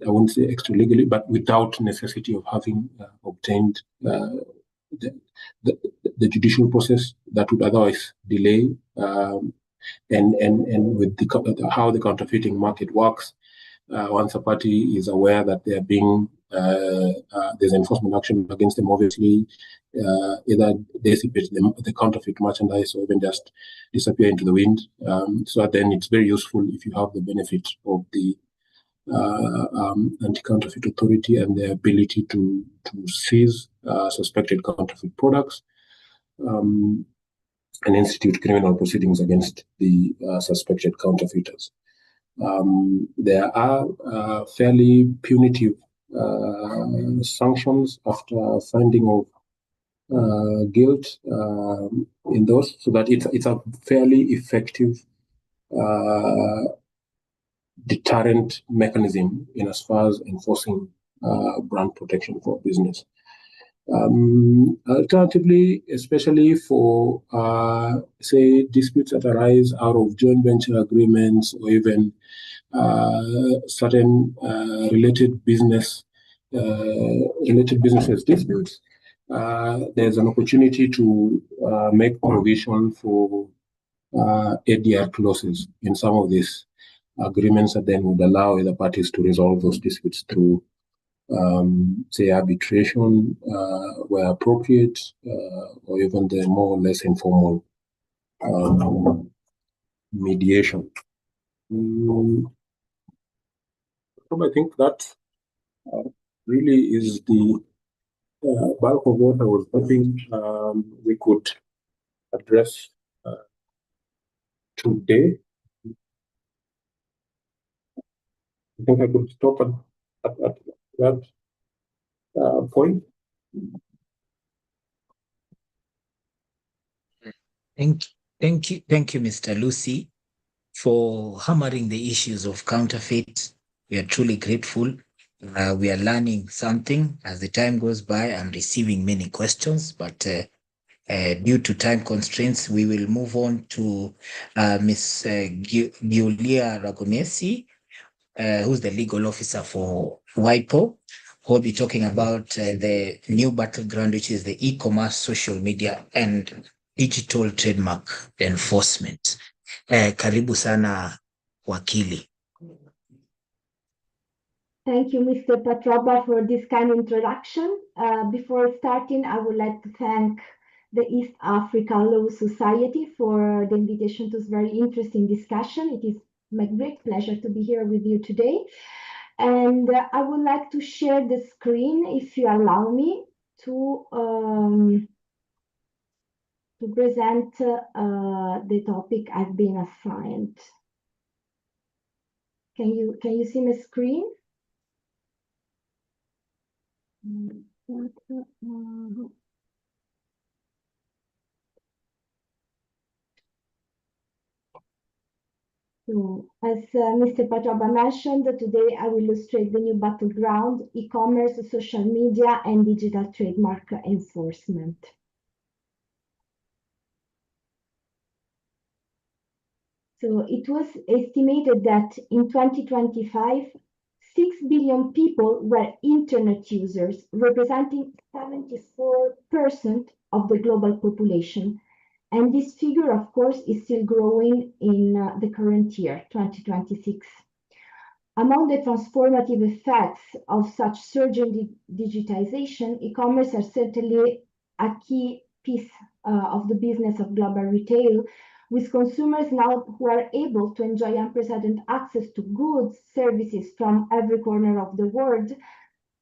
won't say extra legally, but without necessity of having obtained the judicial process that would otherwise delay. And with how the counterfeiting market works, once a party is aware that they are being there's enforcement action against them, obviously either dissipate the counterfeit merchandise or even just disappear into the wind. So then it's very useful if you have the benefit of the Anti-Counterfeit Authority and the ability to seize suspected counterfeit products and institute criminal proceedings against the suspected counterfeiters. There are fairly punitive sanctions after finding of guilt in those, so that it's a fairly effective deterrent mechanism in as far as enforcing brand protection for business. Alternatively, especially for say disputes that arise out of joint venture agreements or even certain related businesses disputes, there's an opportunity to make provision for ADR clauses in some of these agreements that then would allow the parties to resolve those disputes through say arbitration where appropriate, or even the more or less informal mediation. So I think that really is the bulk of what I was hoping we could address today. I think I could stop at that point. Thank you, Mr. Lucy, for hammering the issues of counterfeit. We are truly grateful. We are learning something as the time goes by. I'm receiving many questions, but due to time constraints, we will move on to Ms. Giulia Ragonesi, who's the legal officer for WIPO, who will be talking about the new battleground, which is the e-commerce, social media, and digital trademark enforcement. Karibu sana wakili. Thank you, Mr. Patroba, for this kind introduction. Before starting, I would like to thank the East Africa Law Society for the invitation to this very interesting discussion. It is my great pleasure to be here with you today. And I would like to share the screen, if you allow me, to present the topic I've been assigned. Can you see my screen? So, as Mr. Patroba mentioned, today I will illustrate the new battleground, e-commerce, social media, and digital trademark enforcement. So it was estimated that in 2025, 6 billion people were internet users, representing 74% of the global population. And this figure, of course, is still growing in the current year, 2026. Among the transformative effects of such surging digitization, e-commerce are certainly a key piece of the business of global retail, with consumers now who are able to enjoy unprecedented access to goods, services from every corner of the world.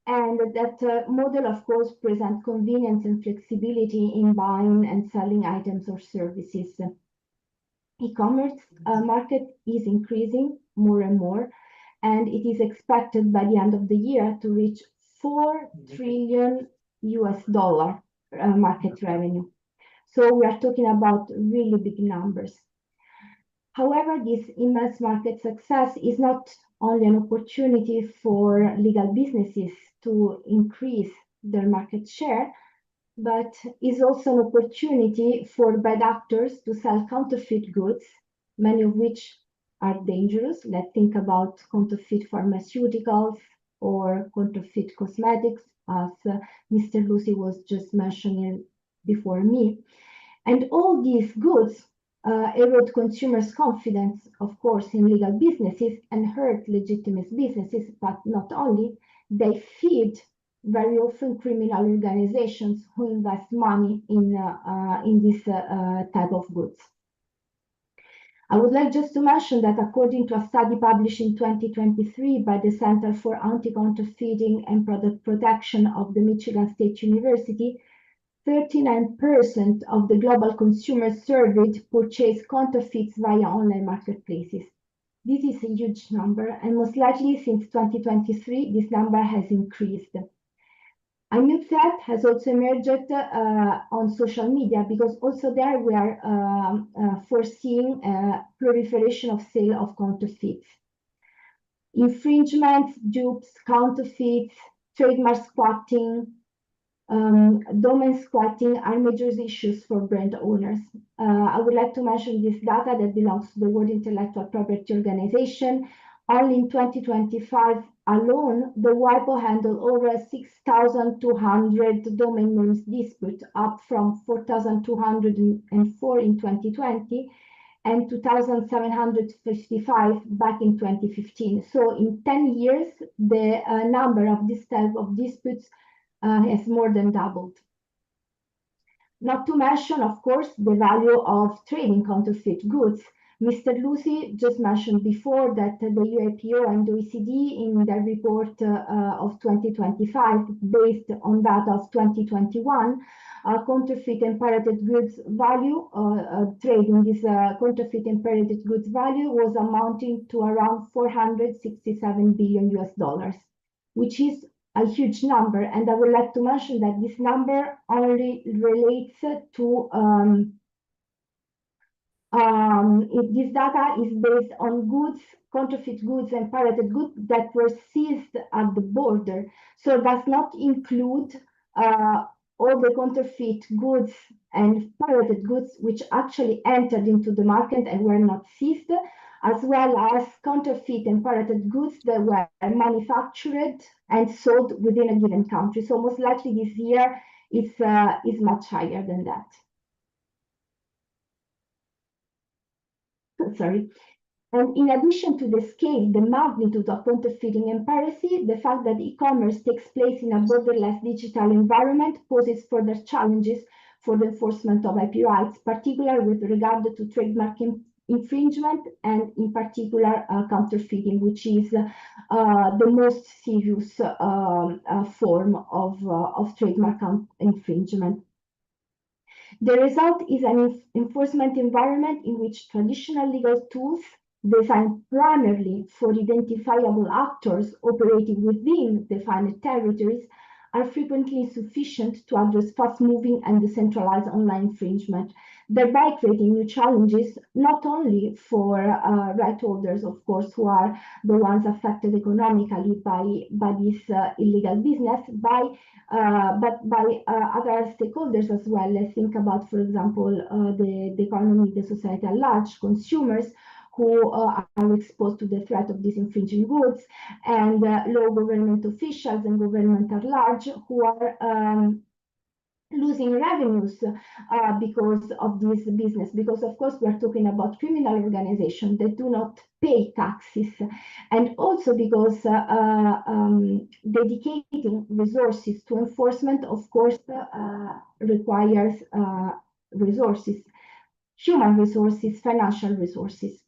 And that model, of course, presents convenience and flexibility in buying and selling items or services. E-commerce market is increasing more and more, and it is expected by the end of the year to reach $4 trillion market revenue. So we are talking about really big numbers. However, this immense market success is not only an opportunity for legal businesses to increase their market share, but is also an opportunity for bad actors to sell counterfeit goods, many of which are dangerous. Let's think about counterfeit pharmaceuticals or counterfeit cosmetics, as Mr. Lucy was just mentioning before me. And all these goods erode consumers' confidence, of course, in legal businesses and hurt legitimate businesses, but not only, they feed very often criminal organizations who invest money in this type of goods. I would like just to mention that according to a study published in 2023 by the Center for Anti-Counterfeiting and Product Protection of the Michigan State University, 39% of the global consumers surveyed purchase counterfeits via online marketplaces. This is a huge number, and most likely since 2023, this number has increased. A new threat has also emerged on social media, because also there we are foreseeing proliferation of sale of counterfeits. Infringements, dupes, counterfeits, trademark squatting, domain squatting are major issues for brand owners. I would like to mention this data that belongs to the World Intellectual Property Organization. Only in 2025 alone, the WIPO handled over 6,200 domain names dispute, up from 4,204 in 2020 and 2,755 back in 2015. So in 10 years, the number of this type of disputes has more than doubled. Not to mention, of course, the value of trading counterfeit goods. Mr. Lucy just mentioned before that the UIPO and OECD in their report of 2025, based on data of 2021, counterfeit and pirated goods value, trading this counterfeit and pirated goods value was amounting to around $467 billion, which is a huge number. And I would like to mention that this number only relates to this data is based on goods, counterfeit goods and pirated goods that were seized at the border. So it does not include all the counterfeit goods and pirated goods which actually entered into the market and were not seized, as well as counterfeit and pirated goods that were manufactured and sold within a given country. So most likely this year is much higher than that. Sorry. And in addition to the scale, the magnitude of counterfeiting and piracy, the fact that e-commerce takes place in a borderless digital environment poses further challenges for the enforcement of IP rights, particularly with regard to trademark infringement and in particular counterfeiting, which is the most serious form of trademark infringement. The result is an enforcement environment in which traditional legal tools designed primarily for identifiable actors operating within defined territories are frequently insufficient to address fast-moving and decentralized online infringement, thereby creating new challenges not only for right holders, of course, who are the ones affected economically by this illegal business, but by other stakeholders as well. Let's think about, for example, the economy, the society at large, consumers, who are exposed to the threat of these infringing goods, and low government officials and government at large who are losing revenues because of this business, because of course we are talking about criminal organizations that do not pay taxes, and also because dedicating resources to enforcement of course requires resources, human resources, financial resources.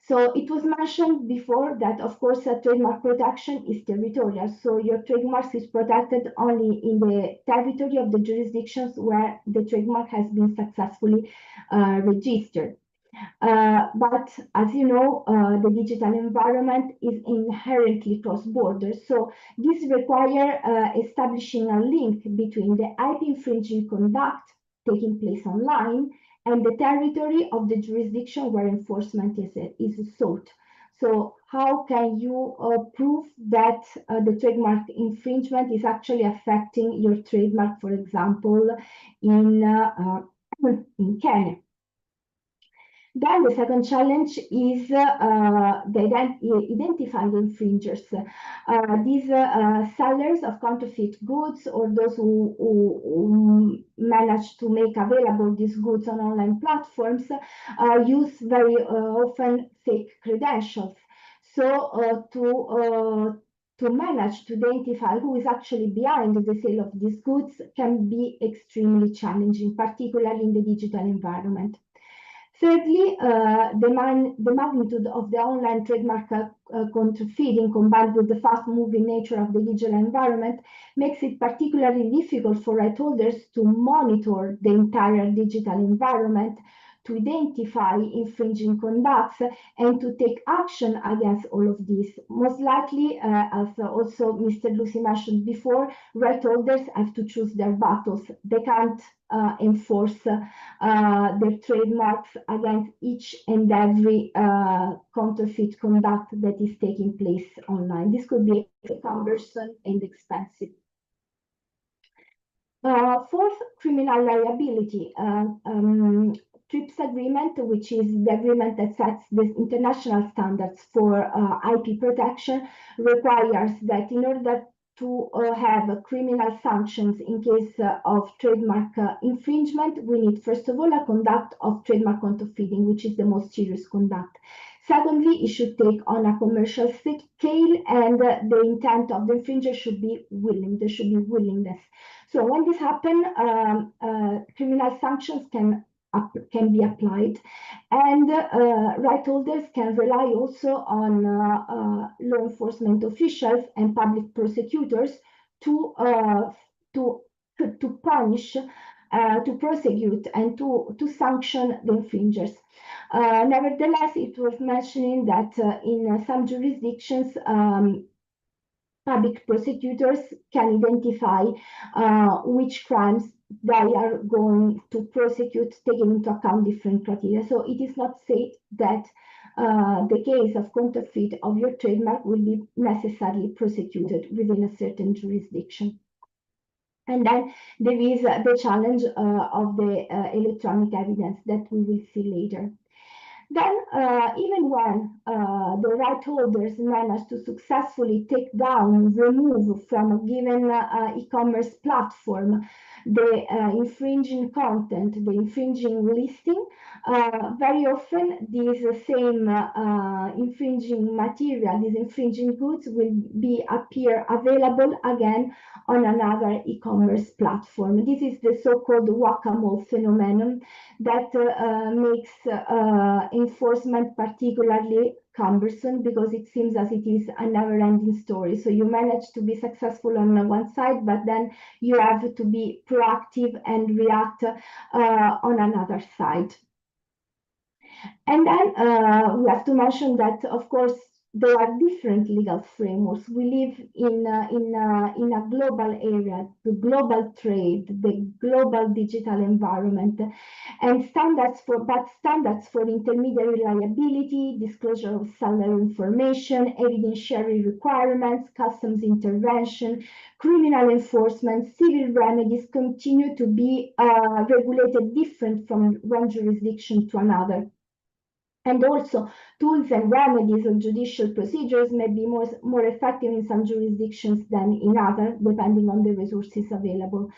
So it was mentioned before that, of course, trademark protection is territorial. So your trademark is protected only in the territory of the jurisdictions where the trademark has been successfully registered. But as you know, the digital environment is inherently cross-border. So this requires establishing a link between the IP infringing conduct taking place online and the territory of the jurisdiction where enforcement is sought. So how can you prove that the trademark infringement is actually affecting your trademark, for example, in Kenya? Then the second challenge is identifying infringers. These sellers of counterfeit goods or those who manage to make available these goods on online platforms use very often fake credentials. So to manage to identify who is actually behind the sale of these goods can be extremely challenging, particularly in the digital environment. Thirdly, the magnitude of the online trademark counterfeiting combined with the fast-moving nature of the digital environment makes it particularly difficult for right holders to monitor the entire digital environment, to identify infringing conducts, and to take action against all of this. Most likely, as also Mr. Lucy mentioned before, right holders have to choose their battles. They can't enforce their trademarks against each and every counterfeit conduct that is taking place online. This could be cumbersome and expensive. Fourth, criminal liability. TRIPS agreement, which is the agreement that sets the international standards for IP protection, requires that in order to have criminal sanctions in case of trademark infringement, we need, first of all, a conduct of trademark counterfeiting, which is the most serious conduct. Secondly, it should take on a commercial scale, and the intent of the infringer should be willing. There should be willingness. So when this happens, criminal sanctions can be applied, and right holders can rely also on law enforcement officials and public prosecutors to punish, to prosecute, and to sanction the infringers. Nevertheless, it was mentioning that in some jurisdictions, public prosecutors can identify which crimes they are going to prosecute, taking into account different criteria. So it is not said that the case of counterfeit of your trademark will be necessarily prosecuted within a certain jurisdiction. And then there is the challenge of the electronic evidence that we will see later. Then, even when the right holders manage to successfully take down, remove from a given e-commerce platform the infringing content, the infringing listing, very often these same infringing material, these infringing goods will appear available again on another e-commerce platform. This is the so-called whack-a-mole phenomenon that makes enforcement particularly cumbersome, because it seems as it is a never-ending story. So you manage to be successful on one side, but then you have to be proactive and react on another side. And then we have to mention that, of course, there are different legal frameworks. We live in a global area, the global trade, the global digital environment, and standards for intermediary liability, disclosure of seller information, evidentiary requirements, customs intervention, criminal enforcement, civil remedies continue to be regulated different from one jurisdiction to another. And also, tools and remedies or judicial procedures may be more effective in some jurisdictions than in others, depending on the resources available.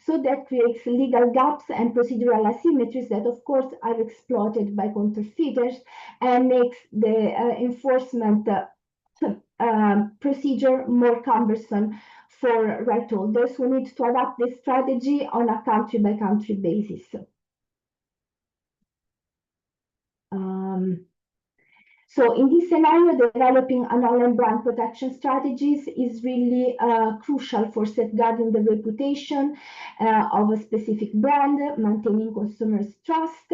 So that creates legal gaps and procedural asymmetries that, of course, are exploited by counterfeiters and makes the enforcement procedure more cumbersome for right holders who need to adapt this strategy on a country-by-country basis. So in this scenario, developing an online brand protection strategies is really crucial for safeguarding the reputation of a specific brand, maintaining consumers' trust,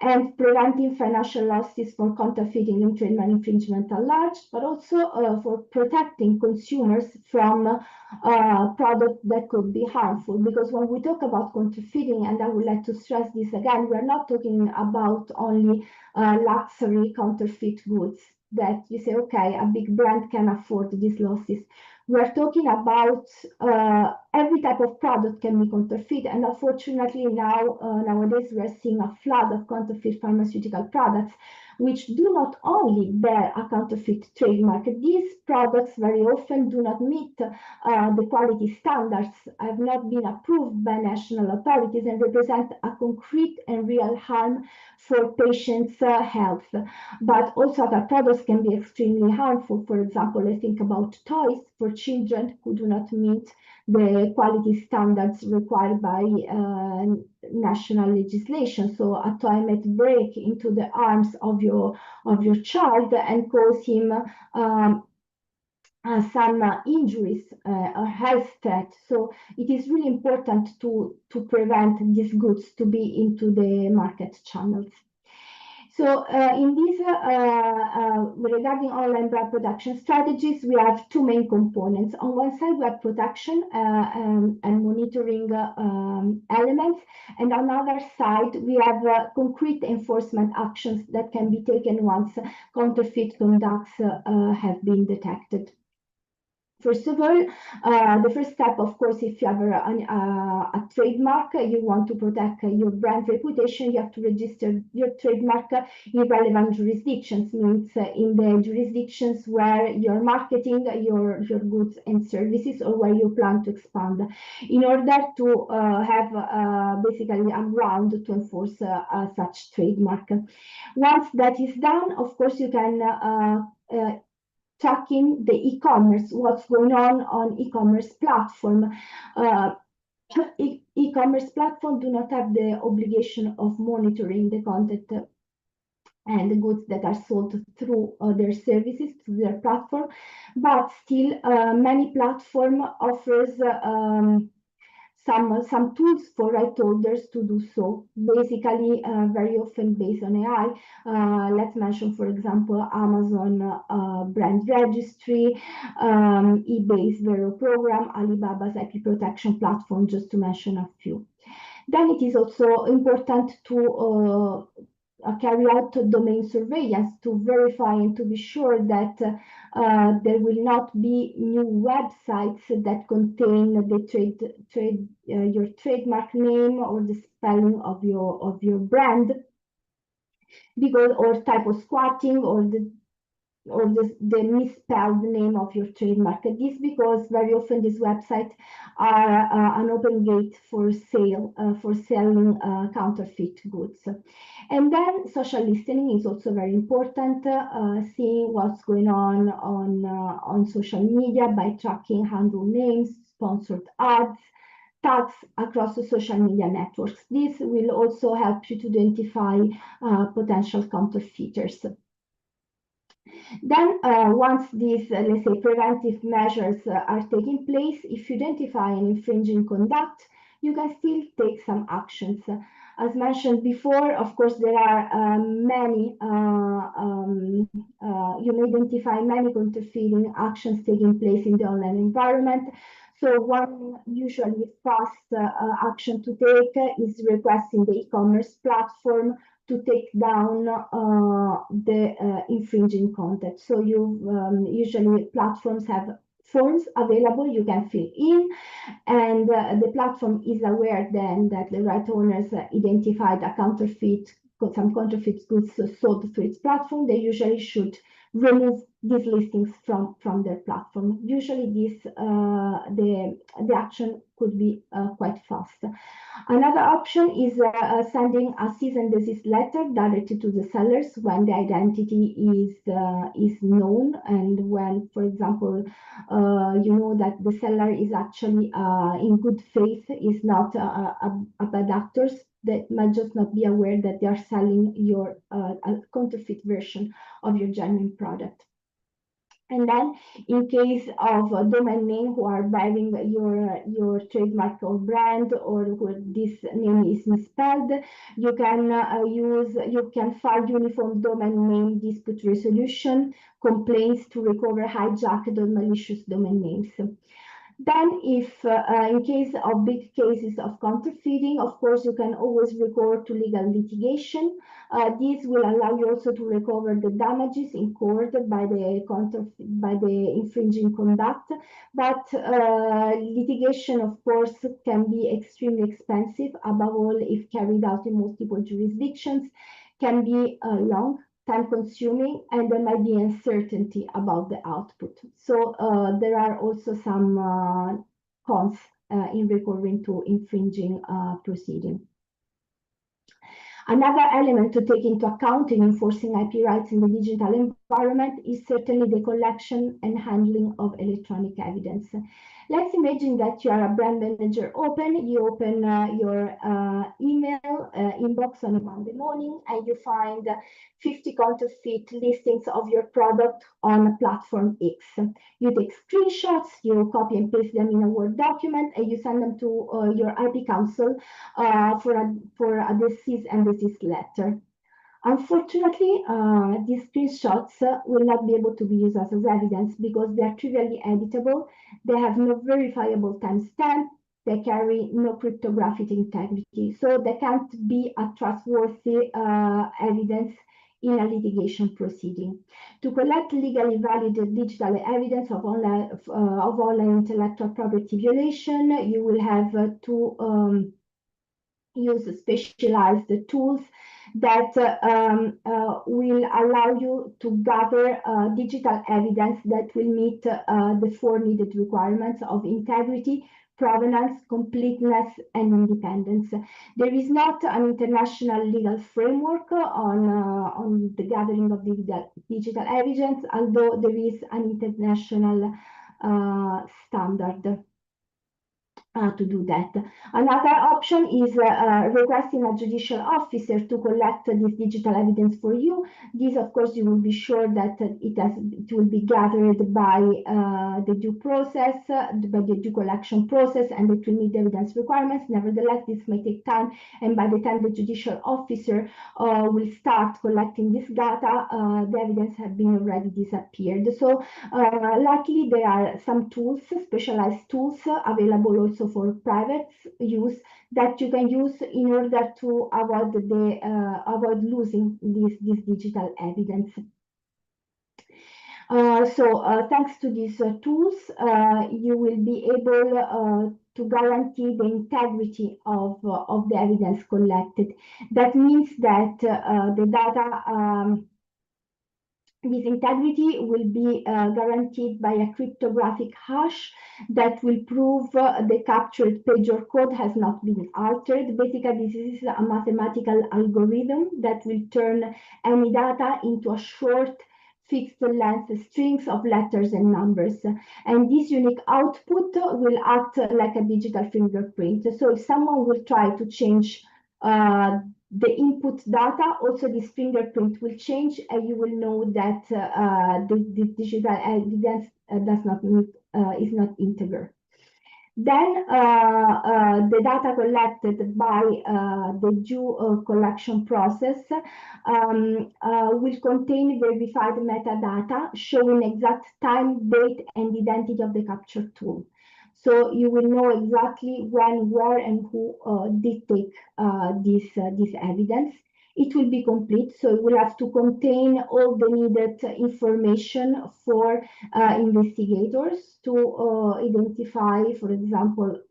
and preventing financial losses for counterfeiting and trademark infringement at large, but also for protecting consumers from products that could be harmful. Because when we talk about counterfeiting, and I would like to stress this again, we're not talking about only luxury counterfeit goods that you say, okay, a big brand can afford these losses. We're talking about every type of product can be counterfeit, and unfortunately nowadays we're seeing a flood of counterfeit pharmaceutical products which do not only bear a counterfeit trademark. These products very often do not meet the quality standards, have not been approved by national authorities, and represent a concrete and real harm for patients' health. But also other products can be extremely harmful. For example, I think about toys for children who do not meet the quality standards required by national legislation. So a toy might break into the arms of your child and cause him some injuries or health threat. So it is really important to prevent these goods to be into the market channels. So in this, regarding online brand protection strategies, we have two main components. On one side, we have protection and monitoring elements, and on the other side, we have concrete enforcement actions that can be taken once counterfeit conducts have been detected. First of all, the first step, of course, if you have a trademark, you want to protect your brand reputation, you have to register your trademark in relevant jurisdictions, means in the jurisdictions where you're marketing your goods and services or where you plan to expand, in order to have basically a ground to enforce such trademark. Once that is done, of course, you can tracking the e-commerce, what's going on e-commerce platform. E-commerce platform do not have the obligation of monitoring the content and the goods that are sold through their services, through their platform, but still many platform offers some tools for right holders to do so, basically very often based on AI. Let's mention, for example, Amazon brand registry, eBay's Vero program, Alibaba's IP protection platform, just to mention a few. Then it is also important to carry out domain surveillance to verify and to be sure that there will not be new websites that contain the your trademark name or the spelling of your brand, because or type of squatting or the misspelled name of your trademark. This because very often these websites are an open gate for sale, for selling counterfeit goods. And then social listening is also very important, seeing what's going on social media by tracking handle names, sponsored ads, tags across the social media networks. This will also help you to identify potential counterfeiters. Then once these, let's say, preventive measures are taking place, if you identify an infringing conduct, you can still take some actions. As mentioned before, of course, there are many, you may identify many counterfeiting actions taking place in the online environment. So one usually fast action to take is requesting the e-commerce platform to take down the infringing content. So you usually platforms have forms available you can fill in, and the platform is aware then that the right owners identified a counterfeit some counterfeit goods sold through its platform, they usually should remove these listings from their platform. Usually the action could be quite fast. Another option is sending a cease and desist letter directly to the sellers when the identity is known, and when, for example, you know that the seller is actually in good faith, is not a bad actor, that might just not be aware that they are selling your a counterfeit version of your genuine product. And then, in case of a domain name who are bearing your trademark or brand, or who this name is misspelled, you can file uniform domain name dispute resolution complaints to recover hijacked or malicious domain names. Then, if in case of big cases of counterfeiting, of course, you can always recover to legal litigation. This will allow you also to recover the damages incurred by the infringing conduct. But litigation, of course, can be extremely expensive, above all if carried out in multiple jurisdictions, can be long, time-consuming, and there might be uncertainty about the output. So there are also some cons in recurring to infringing proceeding. Another element to take into account in enforcing IP rights in the digital environment is certainly the collection and handling of electronic evidence. Let's imagine that you are a brand manager. You open your email inbox on a Monday morning, and you find 50 counterfeit listings of your product on platform X. You take screenshots, you copy and paste them in a Word document, and you send them to your IP counsel for a cease and desist letter. Unfortunately, these screenshots will not be able to be used as evidence because they are trivially editable, they have no verifiable timestamp, they carry no cryptographic integrity, so they can't be a trustworthy evidence in a litigation proceeding. To collect legally valid digital evidence of online intellectual property violation, you will have to use specialized tools that will allow you to gather digital evidence that will meet the four needed requirements of integrity, provenance, completeness, and independence. There is not an international legal framework on the gathering of digital evidence, although there is an international standard to do that. Another option is requesting a judicial officer to collect this digital evidence for you. This, of course, you will be sure that it will be gathered by the due process, by the due collection process, and it will meet the evidence requirements. Nevertheless, this may take time, and by the time the judicial officer will start collecting this data, the evidence has been already disappeared. So luckily, there are some tools, specialized tools, available also for private use, that you can use in order to avoid losing this digital evidence. Thanks to these tools, you will be able to guarantee the integrity of the evidence collected. That means that the data this integrity will be guaranteed by a cryptographic hash that will prove the captured page or code has not been altered. Basically, this is a mathematical algorithm that will turn any data into a short fixed length strings of letters and numbers. And this unique output will act like a digital fingerprint. So if someone will try to change the input data, also this fingerprint will change, and you will know that the digital evidence is not integer. Then the data collected by the due collection process will contain verified metadata showing exact time, date, and identity of the capture tool. So you will know exactly when, where, and who did take this evidence. It will be complete, so it will have to contain all the needed information for investigators to identify, for example,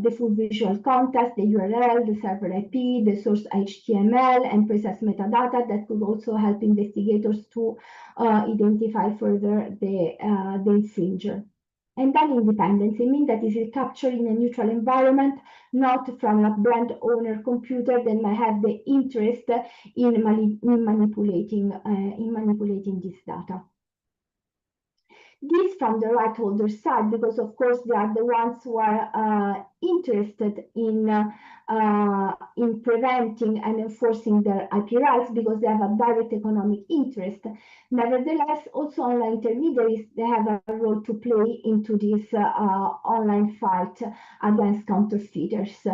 the full visual context, the URL, the server IP, the source HTML, and precise metadata that could also help investigators to identify further the infringer. And then independence, it means that it is captured in a neutral environment, not from a brand owner computer that might have the interest in manipulating this data. This from the right holder side, because of course they are the ones who are interested in preventing and enforcing their IP rights because they have a direct economic interest. Nevertheless, also online intermediaries, they have a role to play into this online fight against counterfeiters.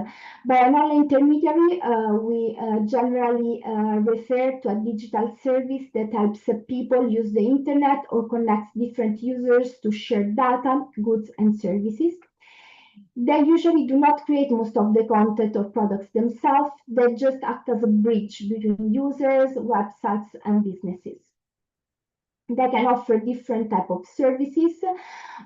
By an online intermediary, we generally refer to a digital service that helps people use the internet or connects different users to share data, goods, and services. They usually do not create most of the content or products themselves. They just act as a bridge between users, websites, and businesses. They can offer different type of services.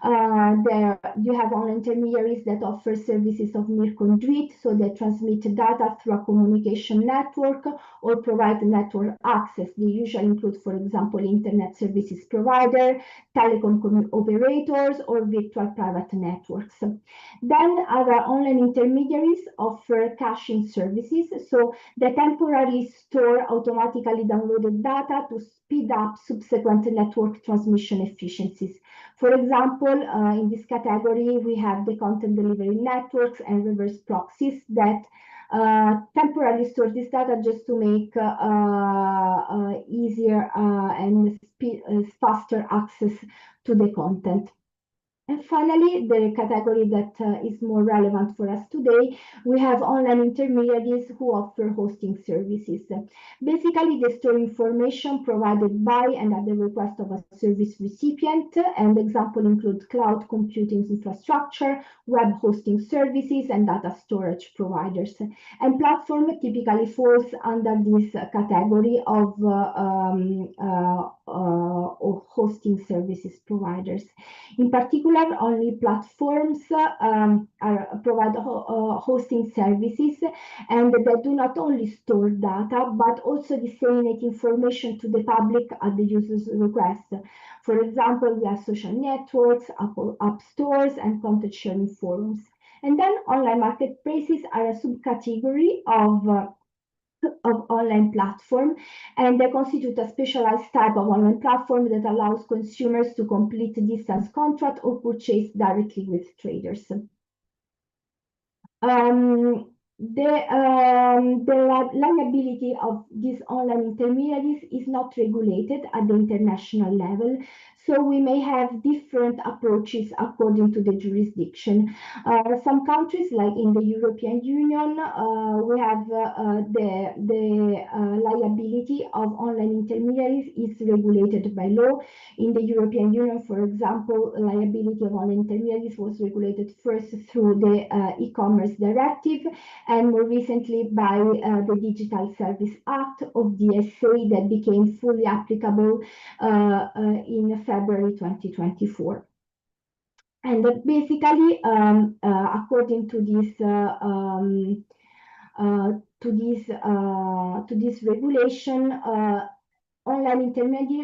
You have online intermediaries that offer services of mere conduit, so they transmit data through a communication network or provide network access. They usually include, for example, internet services provider, telecom operators, or virtual private networks. Then other online intermediaries offer caching services, so they temporarily store automatically downloaded data to speed up subsequent network transmission efficiencies. For example, in this category, we have the content delivery networks and reverse proxies that temporarily store this data just to make easier and faster access to the content. And finally, the category that is more relevant for us today, we have online intermediaries who offer hosting services. Basically, they store information provided by and at the request of a service recipient, and examples include cloud computing infrastructure, web hosting services, and data storage providers. And platform typically falls under this category of hosting services providers. In particular, only platforms provide hosting services, and they do not only store data, but also disseminate information to the public at the user's request. For example, we have social networks, app stores, and content sharing forums. And then online marketplaces are a subcategory of online platform, and they constitute a specialized type of online platform that allows consumers to complete distance contract or purchase directly with traders. The liability of these online intermediaries is not regulated at the international level, so we may have different approaches according to the jurisdiction. Some countries, like in the European Union, we have the liability of online intermediaries is regulated by law. In the European Union, for example, liability of online intermediaries was regulated first through the e-commerce directive, and more recently by the Digital Service Act of DSA that became fully applicable in February 2024. And basically, according to this regulation, online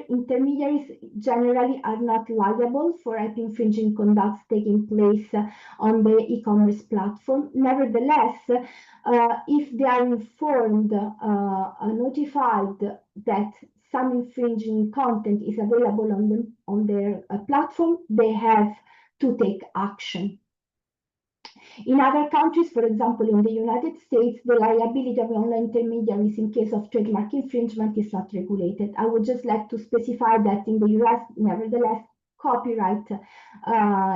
intermediaries generally are not liable for IP infringing conducts taking place on the e-commerce platform. Nevertheless, if they are informed, notified that some infringing content is available on their platform, they have to take action. In other countries, for example, in the United States, the liability of online intermediaries in case of trademark infringement is not regulated. I would just like to specify that in the US, nevertheless, copyright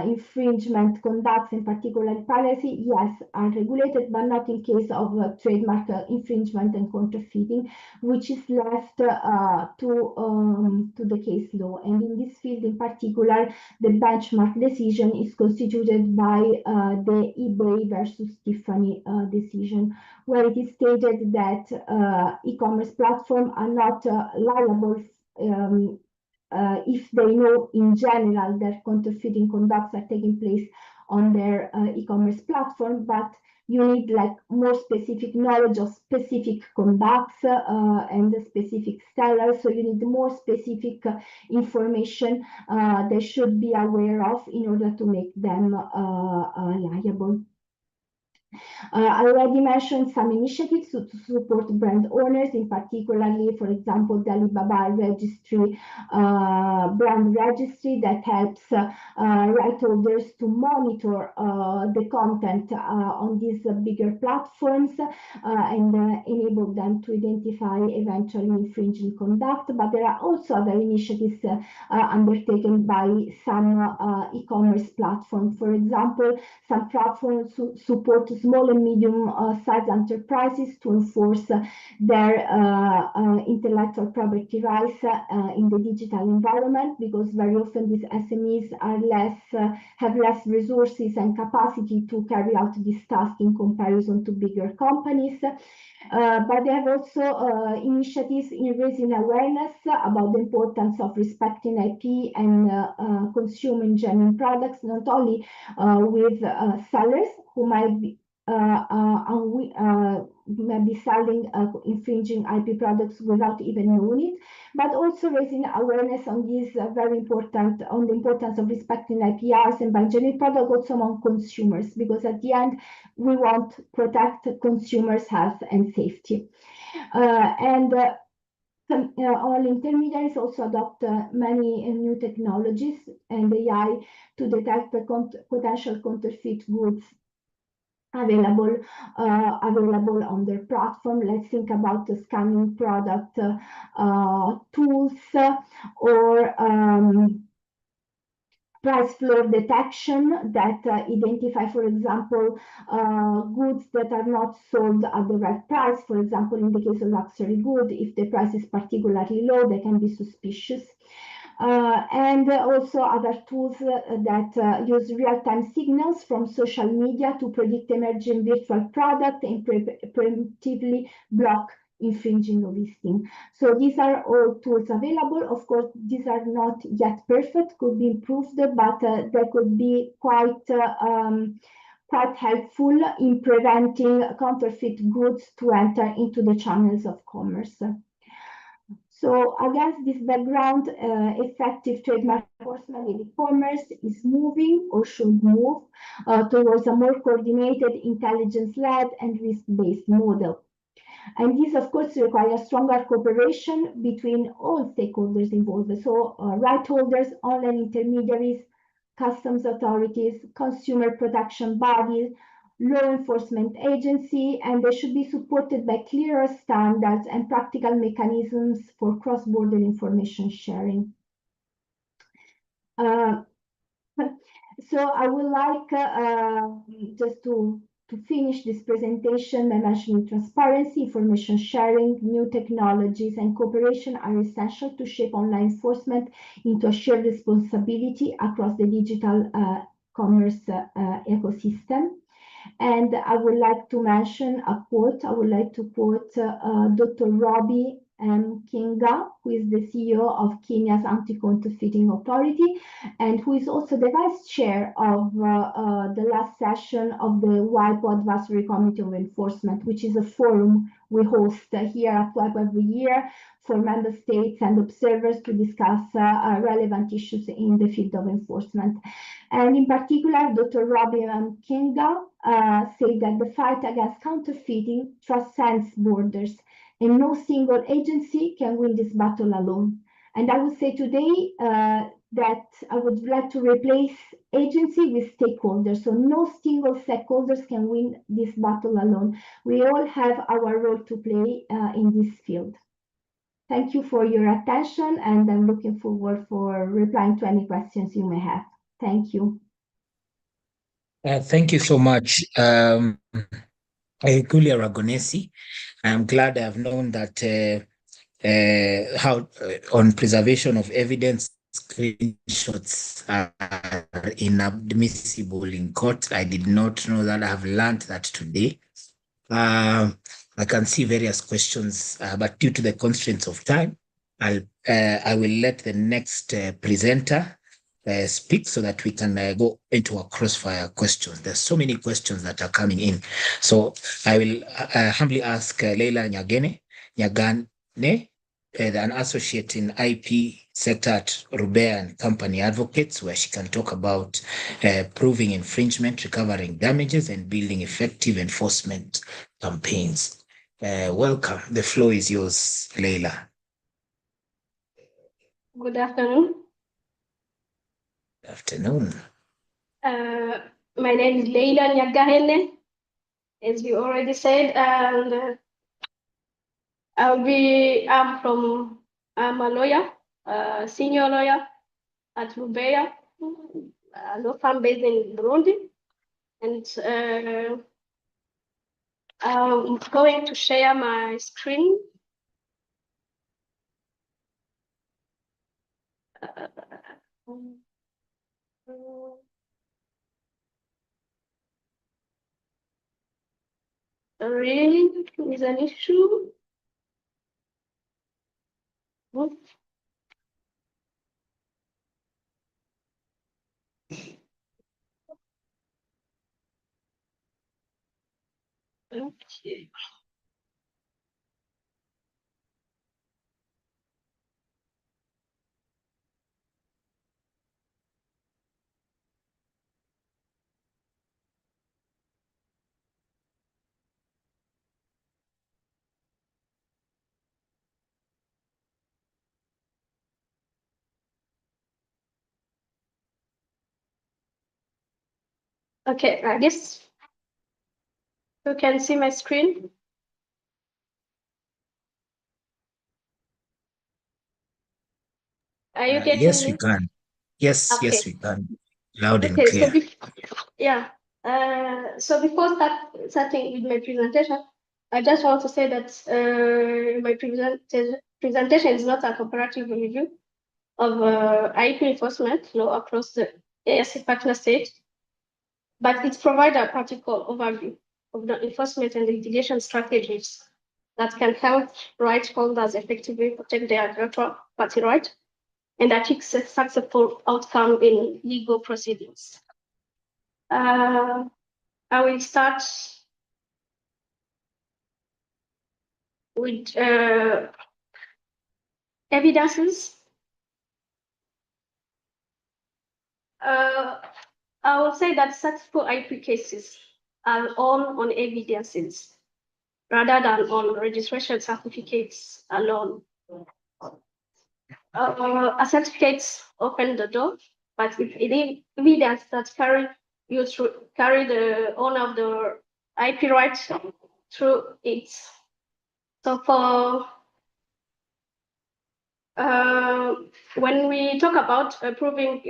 infringement conducts, in particular piracy, yes, are regulated, but not in case of trademark infringement and counterfeiting, which is left to the case law. And in this field in particular, the benchmark decision is constituted by the eBay versus Tiffany decision, where it is stated that e-commerce platforms are not liable if they know in general that counterfeiting conducts are taking place on their e-commerce platform, but you need like more specific knowledge of specific conducts and the specific sellers. So you need more specific information they should be aware of in order to make them liable. I already mentioned some initiatives to support brand owners, in particularly, for example, the Alibaba registry, brand registry that helps right holders to monitor the content on these bigger platforms and enable them to identify eventually infringing conduct. But there are also other initiatives undertaken by some e-commerce platforms. For example, some platforms support small and medium-sized enterprises to enforce their intellectual property rights in the digital environment, because very often these SMEs are have less resources and capacity to carry out this task in comparison to bigger companies. But they have also initiatives in raising awareness about the importance of respecting IP and consuming genuine products, not only with sellers who might be selling infringing IP products without even knowing it, but also raising awareness on this very important, on the importance of respecting IPRs and by genuine products also among consumers, because at the end we want to protect consumers' health and safety. All intermediaries also adopt many new technologies and AI to detect the potential counterfeit goods available on their platform. Let's think about the scanning product tools or price floor detection that identify, for example, goods that are not sold at the right price. For example, in the case of luxury good, if the price is particularly low, they can be suspicious. And also other tools that use real-time signals from social media to predict emerging virtual product and preemptively block infringing listing. So these are all tools available. Of course, these are not yet perfect, could be improved, but they could be quite helpful in preventing counterfeit goods to enter into the channels of commerce. So against this background, effective trademark enforcement in e-commerce is moving or should move towards a more coordinated, intelligence-led and risk-based model. And this, of course, requires stronger cooperation between all stakeholders involved. So right holders, online intermediaries, customs authorities, consumer protection bodies, law enforcement agency, and they should be supported by clearer standards and practical mechanisms for cross-border information sharing. So I would like just to finish this presentation by mentioning transparency, information sharing, new technologies, and cooperation are essential to shape online enforcement into a shared responsibility across the digital commerce ecosystem. And I would like to mention a quote. I would like to quote Dr. Robbie Kinga, who is the CEO of Kenya's Anti-Counterfeiting Authority, and who is also the vice chair of the last session of the WIPO Advisory Committee of Enforcement, which is a forum we host here at WIPO every year for member states and observers to discuss relevant issues in the field of enforcement. And in particular, Dr. Robbie Kinga said that the fight against counterfeiting transcends borders, and no single agency can win this battle alone. And I would say today that I would like to replace agency with stakeholders. So no single stakeholders can win this battle alone. We all have our role to play in this field. Thank you for your attention, and I'm looking forward for replying to any questions you may have. Thank you. Thank you so much, Julia Ragonesi. I'm glad I've known that how on preservation of evidence, screenshots are inadmissible in court. I did not know that. I've learned that today. I can see various questions, but due to the constraints of time, I will let the next presenter speak so that we can go into our crossfire questions. There's so many questions that are coming in. So I will humbly ask Leila Nyagane, an associate in IP sector at Rubea and Company Advocates, where she can talk about proving infringement, recovering damages, and building effective enforcement campaigns. Welcome. The floor is yours, Leila. Good afternoon. Afternoon. My name is Leila Nyagahene, as you already said, and I'm a lawyer, a senior lawyer at Rubea, a law firm based in Burundi, and I'm going to share my screen. Really is an issue. Okay. Okay, I guess you can see my screen. Are you getting Yes, me? we can. Yes, Okay. yes, we can. Loud and Okay, clear. so before starting with my presentation, I just want to say that my presentation is not a comparative review of IP enforcement law across the ASC partner state, but it provides a practical overview of the enforcement and litigation strategies that can help right holders effectively protect their intellectual property right and achieve successful outcome in legal proceedings. I will start with evidences. I will say that successful IP cases are all on evidences rather than on registration certificates alone. Certificates open the door, but if any evidence that carry the owner of the IP rights through it. So for when we talk about proving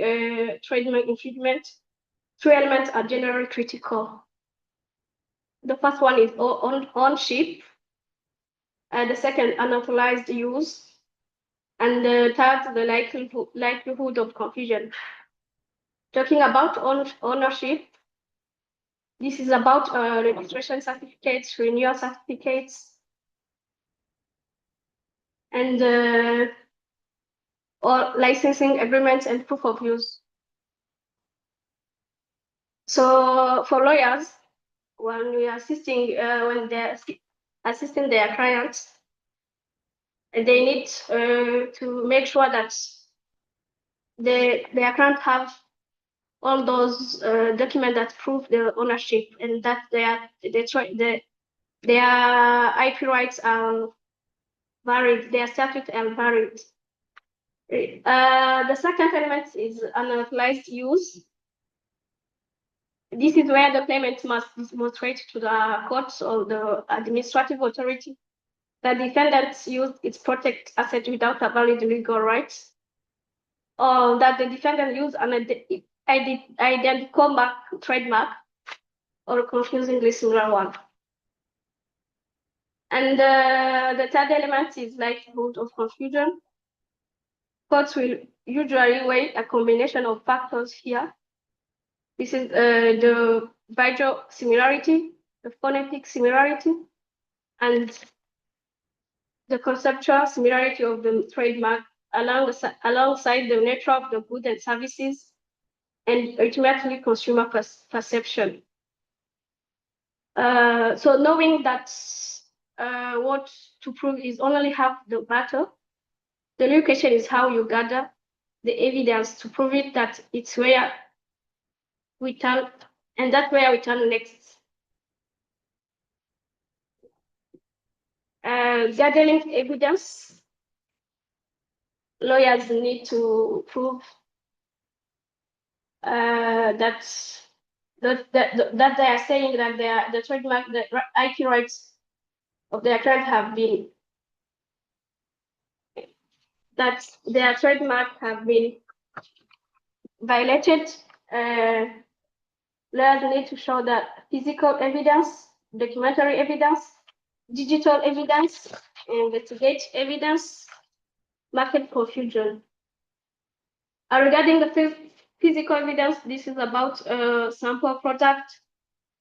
trademark infringement, two elements are generally critical. The first one is ownership, the second, unauthorized use, and the third, the likelihood of confusion. Talking about ownership, this is about registration certificates, renewal certificates, and or licensing agreements and proof of use. So for lawyers, when we are when they're assisting their clients, they need to make sure that their client have all those documents that prove their ownership and that their IP rights are valid, their statutes are valid. The second element is unauthorized use. This is where the claimant must demonstrate to the courts or the administrative authority that the defendant used its protect asset without a valid legal rights, or that the defendant used an identical mark, trademark, or a confusingly similar one. And the third element is likelihood of confusion. Courts will usually weigh a combination of factors here. This is the visual similarity, the phonetic similarity, and the conceptual similarity of the trademark alongside the nature of the goods and services, and ultimately consumer perception. So knowing that what to prove is only half the battle, the real question is how you gather the evidence to prove it, that it's where we turn, and that's where we turn next. Gathering evidence, lawyers need to prove that they are saying that the trademark, the IP rights of their client have been, that their trademark have been violated. Lawyers need to show that physical evidence, documentary evidence, digital evidence, investigate evidence, market confusion. Regarding the physical evidence, this is about sample product,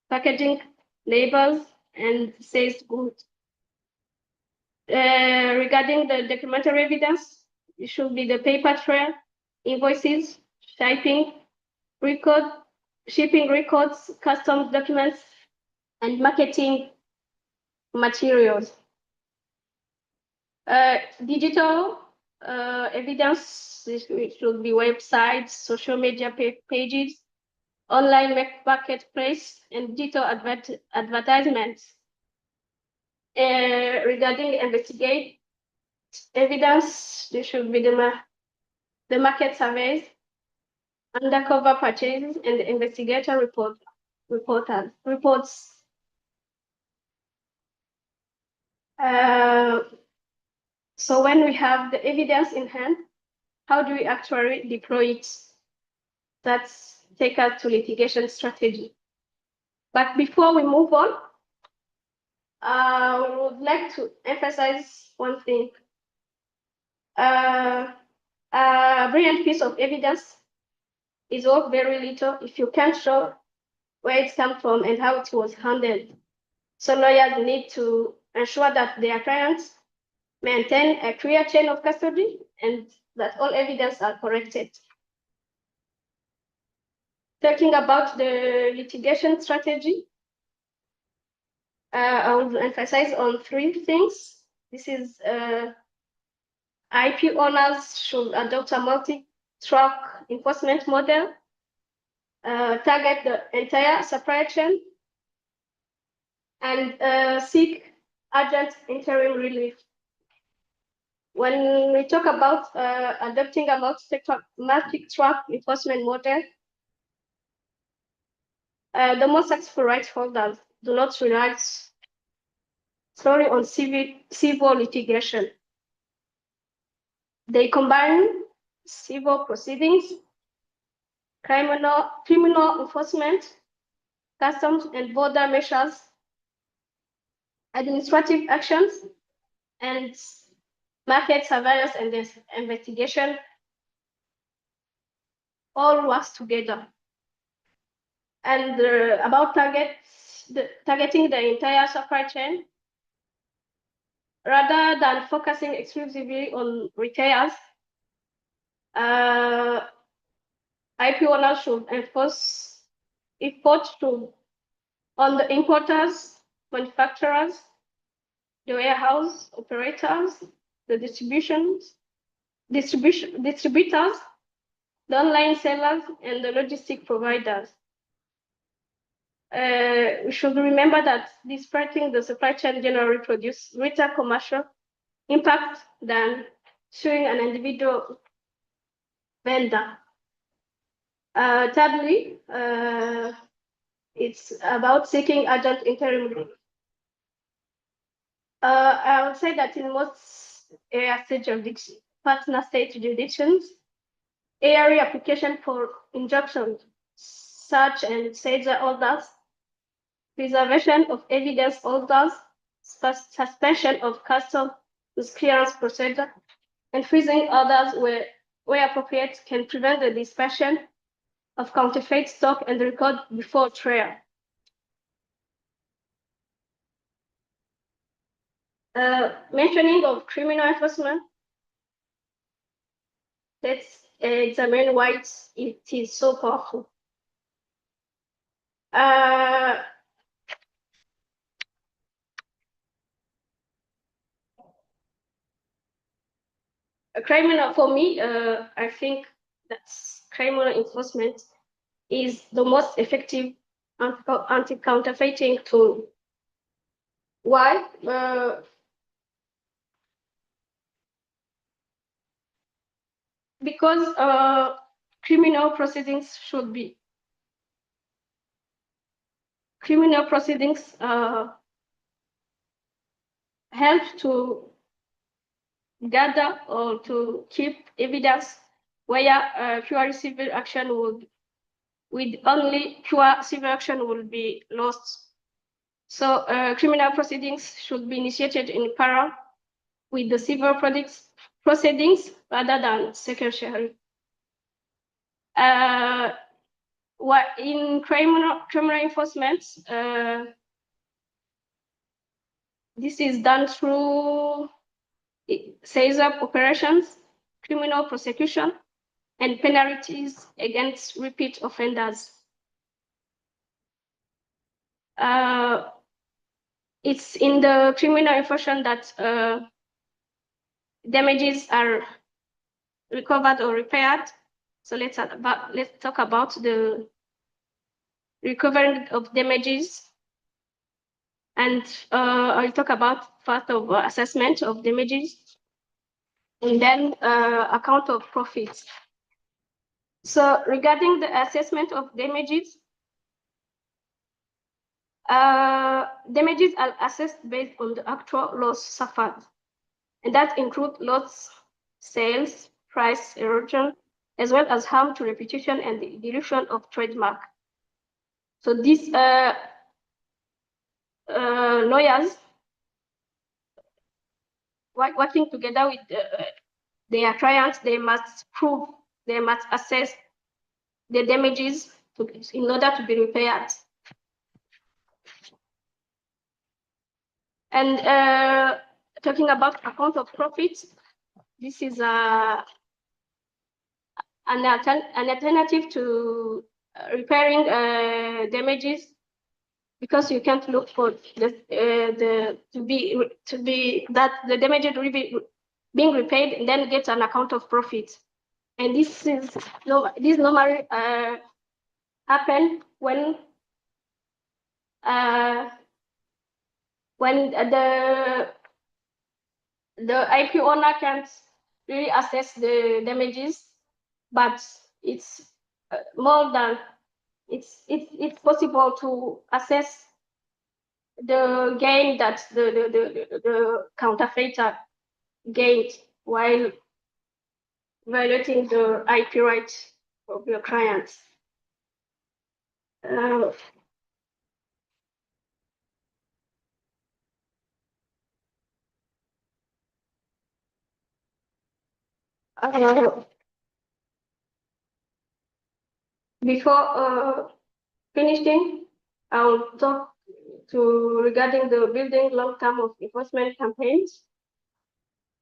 packaging, labels, and sales goods. Regarding the documentary evidence, it should be the paper trail, invoices, shipping records, customs documents, and marketing materials. Digital evidence, it should be websites, social media pages, online marketplace, and digital advertisements. Regarding investigate evidence, there should be the market surveys, undercover purchases, and the investigator reports. So when we have the evidence in hand, how do we actually deploy it? That's take us to litigation strategy. But before we move on, we would like to emphasize one thing. A brilliant piece of evidence is worth very little if you can't show where it comes from and how it was handled. So lawyers need to ensure that their clients maintain a clear chain of custody and that all evidence are corrected. Talking about the litigation strategy, I will emphasize on 3 things. This is IP owners should adopt a multi-track enforcement model, target the entire supply chain, and seek urgent interim relief. When we talk about adopting a multi-track enforcement model, the most successful rights holders do not rely solely on civil litigation. They combine civil proceedings, criminal enforcement, customs and border measures, administrative actions, and market surveillance and investigation all works together. And about targeting the entire supply chain, rather than focusing exclusively on retailers, IP owners should enforce efforts on the importers, manufacturers, the warehouse operators, the distributors, the online sellers, and the logistic providers. We should remember that disrupting the supply chain generally produces greater commercial impact than suing an individual vendor. Thirdly, it's about seeking urgent interim relief. I would say that in most area state jurisdictions, partner state jurisdictions, area application for injunction, such and seizure orders, preservation of evidence orders, suspension of customs clearance procedure, and freezing orders where appropriate can prevent the dispersion of counterfeit stock and record before trial. Mentioning of criminal enforcement, let's examine why it is so powerful. Criminal, for me, I think that criminal enforcement is the most effective anti-counterfeiting tool. Why? Because criminal proceedings help to gather or to keep evidence where pure civil action would be lost. So criminal proceedings should be initiated in parallel with the civil proceedings rather than sequentially. In criminal enforcement, this is done through seize-up operations, criminal prosecution, and penalties against repeat offenders. It's in the criminal enforcement that damages are recovered or repaired. So let's talk about the recovery of damages, and I'll talk about first of assessment of damages, and then account of profits. So regarding the assessment of damages, damages are assessed based on the actual loss suffered, and that includes loss, sales, price erosion, as well as harm to reputation and the dilution of trademark. So these lawyers working together with their clients, they must assess the damages in order to be repaired. And talking about account of profits, this is an alternative to repairing damages, because you can't look for the damages will be being repaid and then get an account of profit. And this normally happen when the IP owner can't really assess the damages, but it's more than it's possible to assess the gain that the counterfeiter gained while violating the IP rights of your clients. Before finishing, I'll talk regarding the building long-term of enforcement campaigns.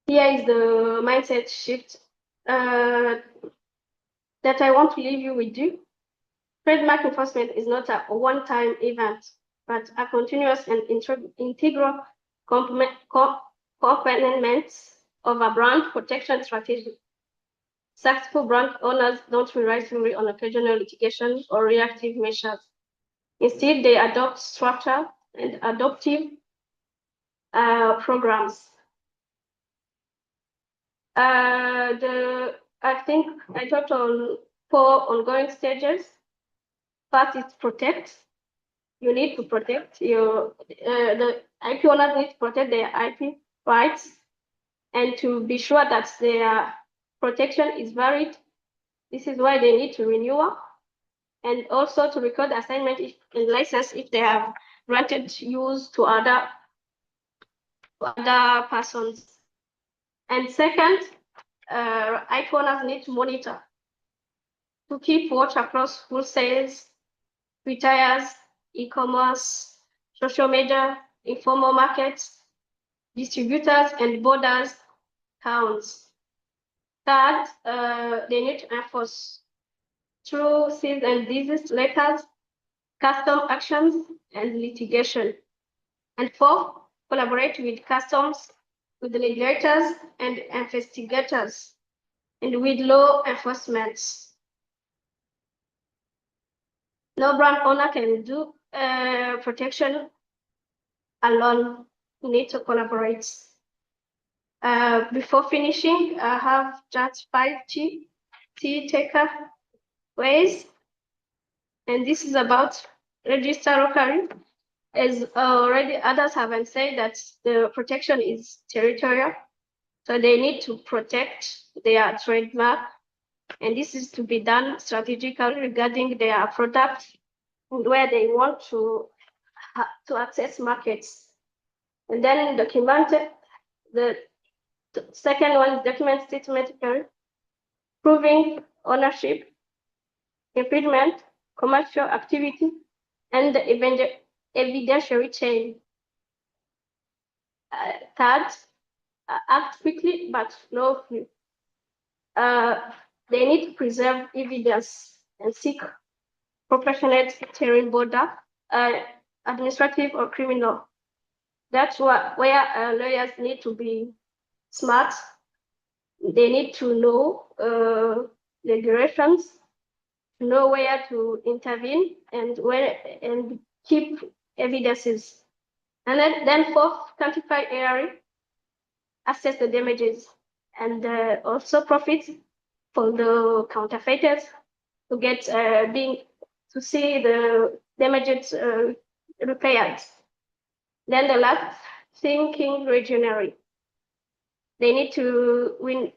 Here is the mindset shift that I want to leave you with. Trademark enforcement is not a one-time event, but a continuous and integral component of a brand protection strategy. Successful brand owners don't rely solely on occasional litigation or reactive measures. Instead, they adopt structured and adaptive programs. I think I touched on 4 ongoing stages. First is protect. You need to protect the IP owners need to protect their IP rights, and to be sure that their protection is valid. This is why they need to renew, and also to record assignment and license if they have granted use to other persons. And second, IP owners need to monitor to keep watch across wholesales, retailers, e-commerce, social media, informal markets. distributors, and borders towns. Third, they need to enforce through cease and desist letters, custom actions, and litigation. And fourth, collaborate with customs, with the regulators and investigators, and with law enforcement. No brand owner can do protection alone. You need to collaborate. Before finishing, I have just 5 key takeaways, and this is about register locally. As already others haven't said, that the protection is territorial, so they need to protect their trademark, and this is to be done strategically regarding their product and where they want to access markets. And then documented, the second one, document statement, proving ownership, infringement, commercial activity, and the evidentiary chain. Third, act quickly but lawfully. They need to preserve evidence and seek proportionate interim border, administrative or criminal. That's where lawyers need to be smart. They need to know regulations, know where to intervene, and keep evidences. And then fourth, quantify area, assess the damages, and also profits for the counterfeiters to get to see the damages repaired. Then the last, thinking regionally. They need to win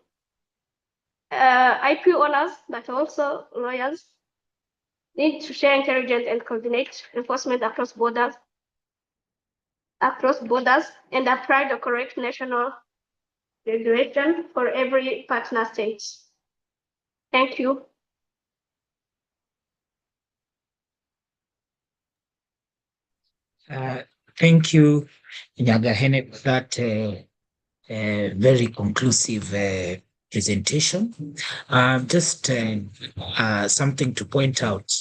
IP owners, but also lawyers need to share intelligence and coordinate enforcement across borders, and apply the correct national regulation for every partner state. Thank you. Thank you, Nyagahene, for that very conclusive presentation. Just something to point out.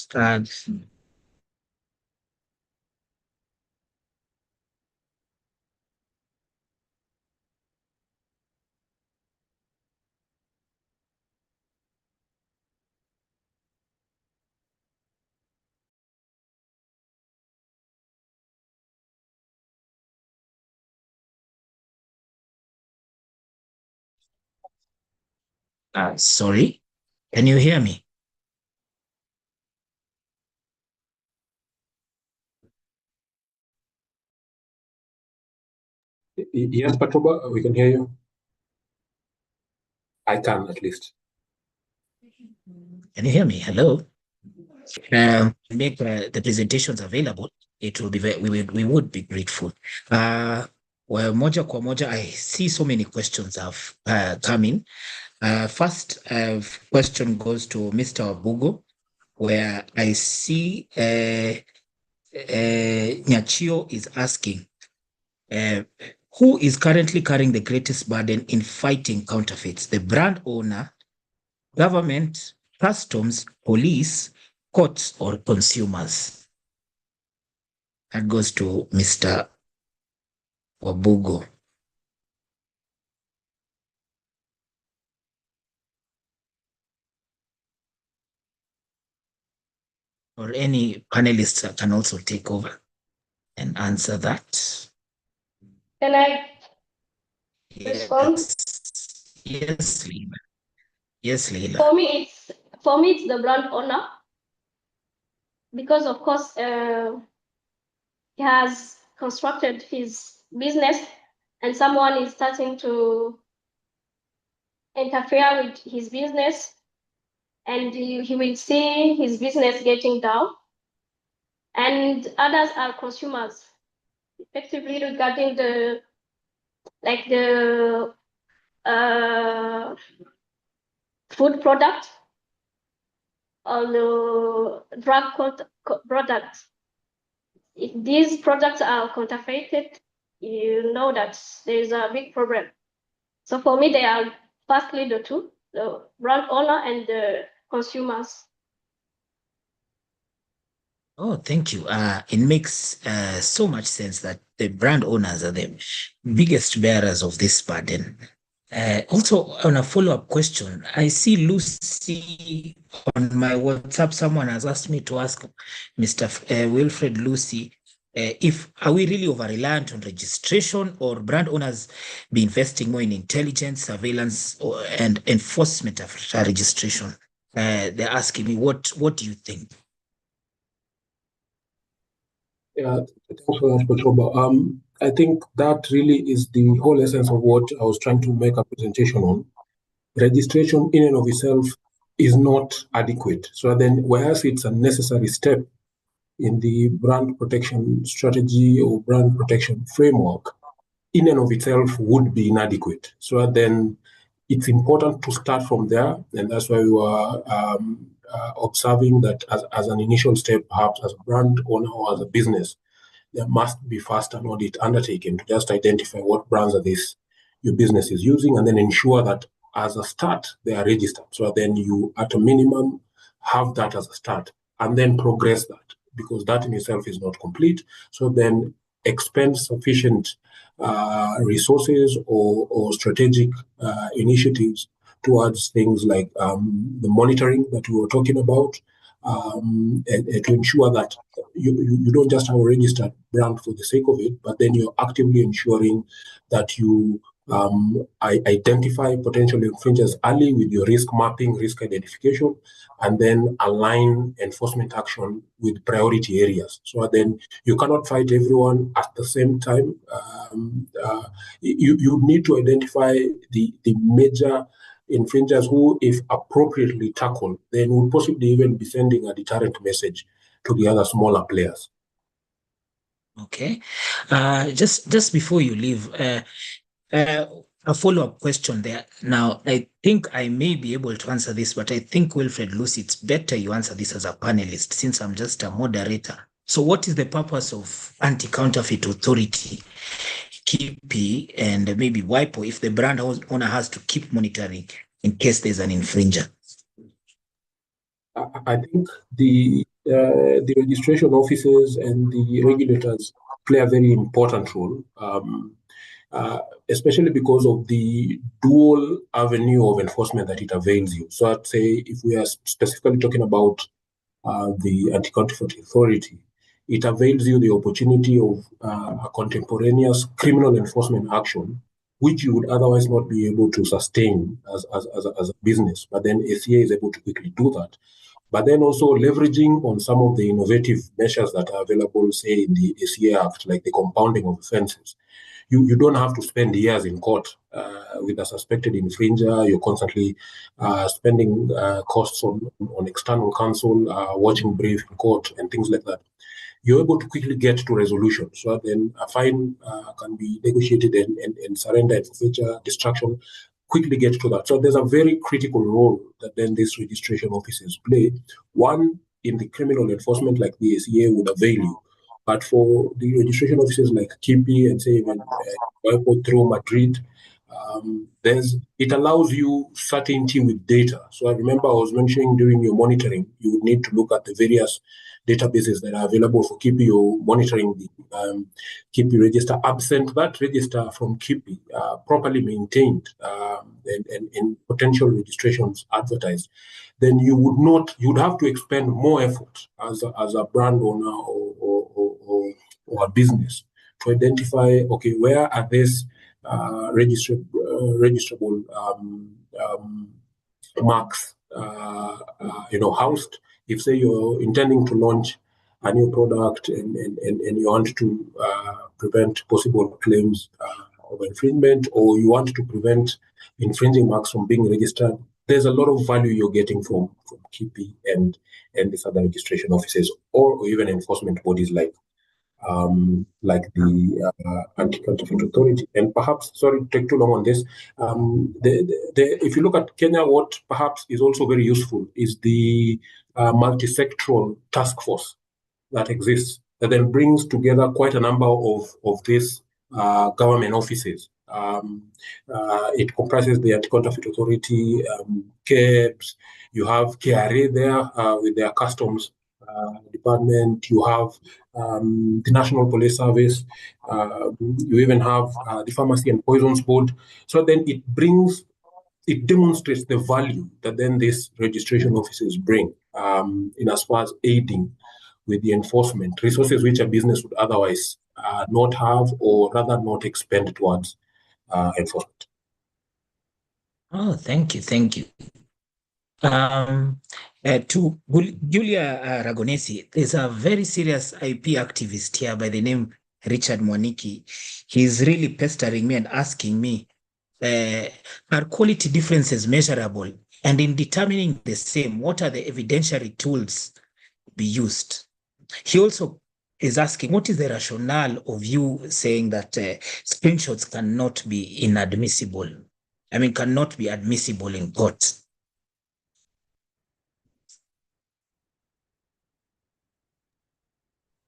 Sorry, can you hear me? Yes, Patoba, we can hear you. I can, at least. Can you hear me? Hello. Make the presentations available. It will be we would be grateful. Well, moja kwa moja, I see so many questions have come in. First question goes to Mr. Wabugo, where I see Nyachio is asking, who is currently carrying the greatest burden in fighting counterfeits? The brand owner, government, customs, police, courts, or consumers? That goes to Mr. Wabugo. Or any panelists that can also take over and answer that. Can I respond? Yes, Leila. Yes, Leila. For me, it's the brand owner, because of course he has constructed his business, and someone is starting to interfere with his business, and he will see his business getting down. And others are consumers, effectively regarding the food product or the drug products. If these products are counterfeited, you know that there's a big problem. So for me, they are firstly the two, the brand owner and the consumers. Oh, thank you. It makes so much sense that the brand owners are the biggest bearers of this burden. Also, on a follow-up question, I see Lucy on my WhatsApp. Someone has asked me to ask Mr. Wilfred Lucy if are we really over-reliant on registration, or brand owners be investing more in intelligence, surveillance, and enforcement after registration? They're asking me, what do you think? Yeah, thanks for that, Patroba. I think that really is the whole essence of what I was trying to make a presentation on. Registration in and of itself is not adequate. So then, whereas it's a necessary step in the brand protection strategy or brand protection framework, in and of itself would be inadequate. So then it's important to start from there. And that's why we were observing that as an initial step, perhaps as a brand owner or as a business, there must be first an audit undertaken to just identify what brands are this your business is using, and then ensure that as a start they are registered. So then you, at a minimum, have that as a start, and then progress that, because that in itself is not complete. So then expend sufficient resources or strategic initiatives towards things like the monitoring that we were talking about, and to ensure that you don't just have a registered brand for the sake of it, but then you're actively ensuring that you identify potential infringers early with your risk mapping, risk identification, and then align enforcement action with priority areas. So then you cannot fight everyone at the same time. You need to identify the major infringers who, if appropriately tackled, then would possibly even be sending a deterrent message to the other smaller players. Okay. Just before you leave, a follow-up question there. Now, I think I may be able to answer this, but I think, Wilfred Lucy, it's better you answer this as a panelist, since I'm just a moderator. So what is the purpose of Anti-Counterfeit Authority, KIPI, and maybe WIPO, if the brand owner has to keep monitoring in case there's an infringer? I think the registration offices and the regulators play a very important role, especially because of the dual avenue of enforcement that it avails you. So I'd say, if we are specifically talking about the Anti-Counterfeit Authority, it avails you the opportunity of a contemporaneous criminal enforcement action, which you would otherwise not be able to sustain as a business. But then ACA is able to quickly do that. But then also leveraging on some of the innovative measures that are available, say, in the ACA Act, like the compounding of offenses. You don't have to spend years in court with a suspected infringer. You're constantly spending costs on external counsel, watching brief in court, and things like that. You're able to quickly get to resolution. So then a fine can be negotiated and surrendered for future distraction. Quickly get to that. So there's a very critical role that then these registration offices play. One, in the criminal enforcement, like the ACA would avail you. But for the registration offices like KIPI and say even through Madrid, it allows you certainty with data. So I remember I was mentioning during your monitoring, you would need to look at the various databases that are available for KIPI or monitoring the KIPI register. Absent that register from KIPI, properly maintained, and potential registrations advertised, then you would have to expend more effort as a brand owner or a business to identify, okay, where are these registrable marks housed. If, say, you're intending to launch a new product and you want to prevent possible claims of infringement, or you want to prevent infringing marks from being registered, there's a lot of value you're getting from KIPI and these other registration offices, or even enforcement bodies like the Anti-Counterfeit Authority. And perhaps, sorry to take too long on this, if you look at Kenya, what perhaps is also very useful is the multi-sectoral task force that exists, that then brings together quite a number of these government offices. It comprises the Anti-Counterfeit Authority, KEBS, you have KRA there with their customs department, you have the National Police Service, you even have the Pharmacy and Poisons Board. So then it demonstrates the value that then these registration offices bring in as far as aiding with the enforcement, resources which a business would otherwise not have, or rather not expend towards enforcement. Oh, thank you. To Julia Ragonesi, there's a very serious IP activist here by the name Richard Mwaniki. He's really pestering me and asking me, are quality differences measurable? And in determining the same, what are the evidentiary tools to be used? He also is asking, what is the rationale of you saying that screenshots cannot be inadmissible? I mean, cannot be admissible in court?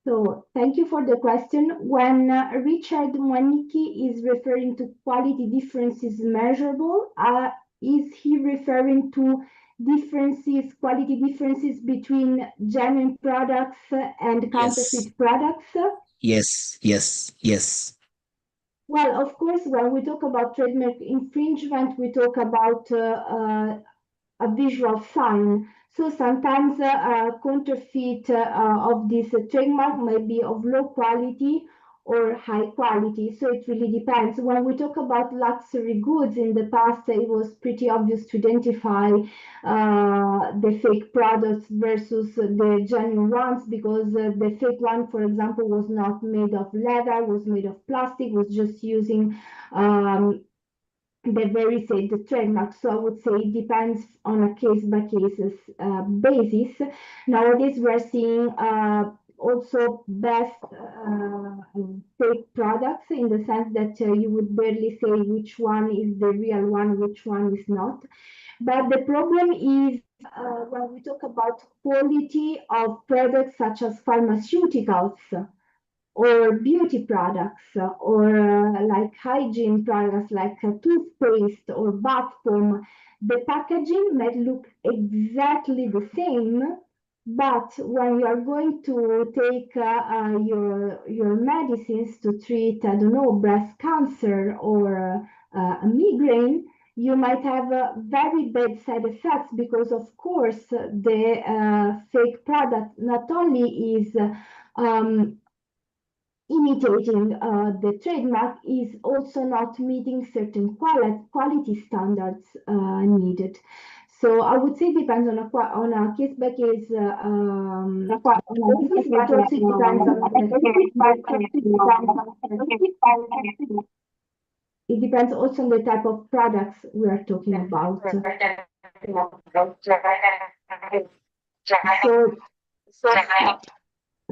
So thank you for the question. When Richard Mwaniki is referring to quality differences measurable, is he referring to quality differences between genuine products and counterfeit products? Yes. Well, of course, when we talk about trademark infringement, we talk about a visual sign. So sometimes counterfeit of this trademark might be of low quality or high quality. So it really depends. When we talk about luxury goods, in the past, it was pretty obvious to identify the fake products versus the genuine ones, because the fake one, for example, was not made of leather, was made of plastic, was just using the trademark. So I would say it depends on a case-by-case basis. Nowadays, we're seeing also best fake products, in the sense that you would barely say which one is the real one, which one is not. But the problem is when we talk about quality of products such as pharmaceuticals, or beauty products, or like hygiene products like toothpaste or bath foam, the packaging might look exactly the same, but when you are going to take your medicines to treat, I don't know, breast cancer or a migraine, you might have very bad side effects, because of course the fake product not only is imitating the trademark, is also not meeting certain quality standards needed. So I would say it depends on a case by case. It depends also on the type of products we are talking about.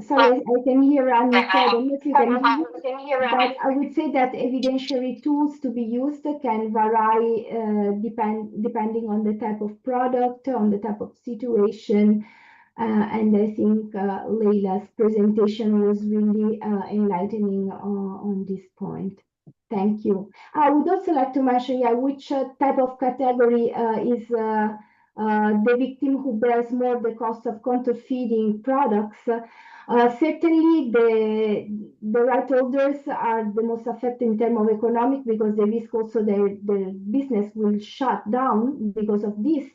Sorry, I can hear Annie. I don't know if you can hear, but I would say that evidentiary tools to be used can vary depending on the type of product, on the type of situation. And I think Leila's presentation was really enlightening on this point. Thank you. I would also like to mention, which type of category is the victim who bears more the cost of counterfeiting products. Certainly, the right holders are the most affected in terms of economic, because they risk also their business will shut down because of this.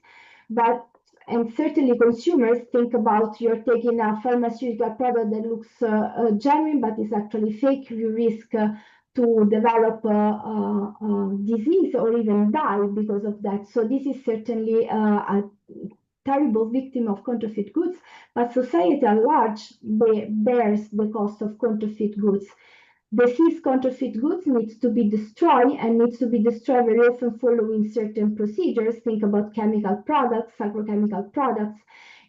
And certainly consumers think about, you're taking a pharmaceutical product that looks genuine, but is actually fake. You risk to develop a disease or even die because of that. So this is certainly a terrible victim of counterfeit goods, but society at large bears the cost of counterfeit goods. The seized counterfeit goods needs to be destroyed, and needs to be destroyed very often following certain procedures. Think about chemical products, agrochemical products.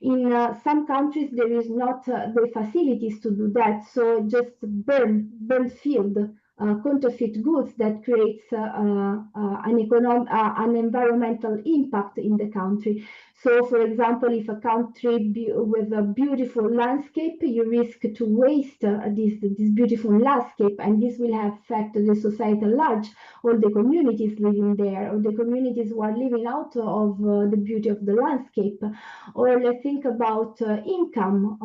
In some countries, there is not the facilities to do that, so just burn field counterfeit goods that creates an environmental impact in the country. So, for example, if a country with a beautiful landscape, you risk to waste this beautiful landscape, and this will affect the society at large, or the communities living there, or the communities who are living out of the beauty of the landscape. Or let's think about income.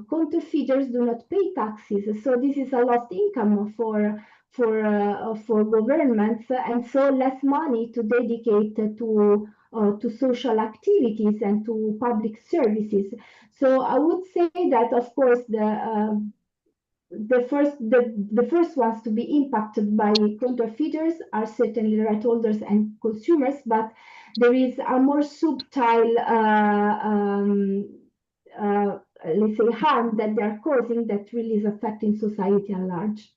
Counterfeiters do not pay taxes, so this is a lost income for governments, and so less money to dedicate to social activities and to public services. So I would say that, of course, the first ones to be impacted by counterfeiters are certainly right holders and consumers, but there is a more subtle let's say harm that they are causing that really is affecting society at large.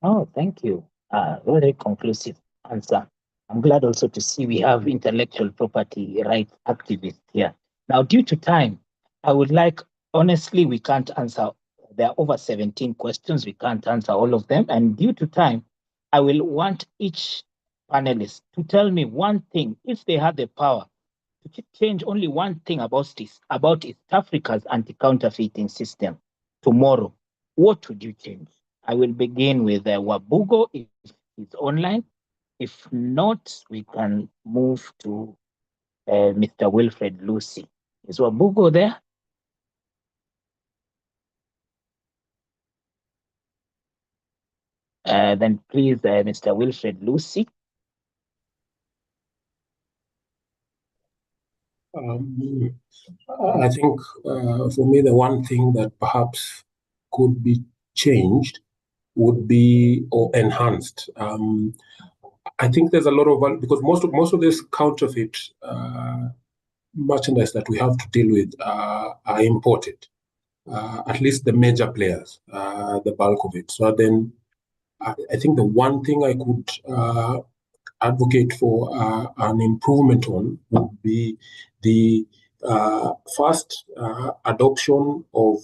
Oh, thank you. Very conclusive answer. I'm glad also to see we have intellectual property rights activists here. Now, due to time, I would like, honestly, we can't answer. There are over 17 questions. We can't answer all of them. And due to time, I will want each panelist to tell me one thing, if they have the power to change only one thing about East Africa's anti-counterfeiting system tomorrow, what would you change? I will begin with Wabugo if he's online. If not, we can move to Mr. Wilfred Lucy. Is Wabugo there? Then please, Mr. Wilfred Lucy. I think for me, the one thing that perhaps could be changed would be or enhanced. I think there's a lot of, because most of this counterfeit merchandise that we have to deal with are imported. At least the major players, the bulk of it. So then, I think the one thing I could advocate for an improvement on would be the first adoption of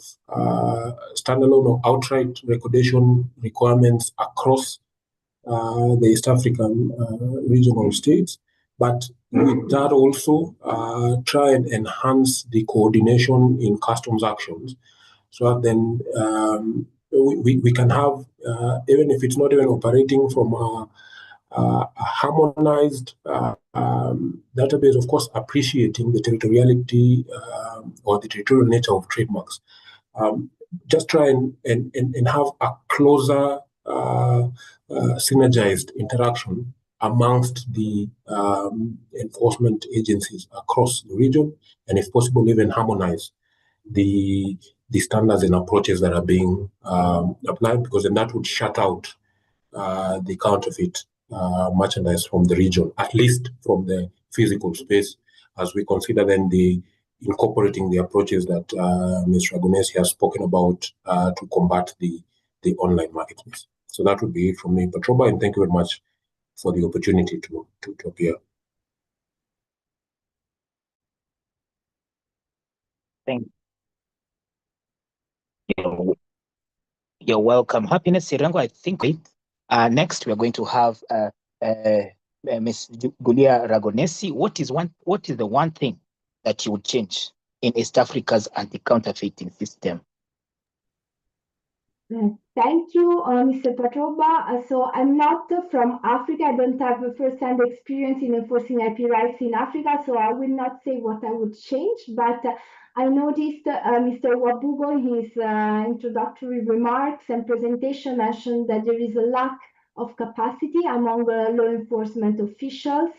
standalone or outright recordation requirements across the East African regional states, but with that also try and enhance the coordination in customs actions, so that then we can have, even if it's not even operating from a harmonized database, of course, appreciating the territoriality or the territorial nature of trademarks. Just try and have a closer synergized interaction amongst the enforcement agencies across the region, and if possible, even harmonize the standards and approaches that are being applied, because then that would shut out the counterfeit merchandise from the region, at least from the physical space, as we consider then the incorporating the approaches that Ms. Ragonesi has spoken about to combat the online marketplace. So that would be it from me. Patroba, and thank you very much for the opportunity to appear. Thank you. You're welcome. Happiness Sirengo, I think. Next, we are going to have Ms. Gulia Ragonesi. What is the one thing that you would change in East Africa's anti-counterfeiting system? Thank you, Mr. Patroba. So I'm not from Africa. I don't have a first-hand experience in enforcing IP rights in Africa, so I will not say what I would change, but I noticed Mr. Wabugo in his introductory remarks and presentation mentioned that there is a lack of capacity among law enforcement officials.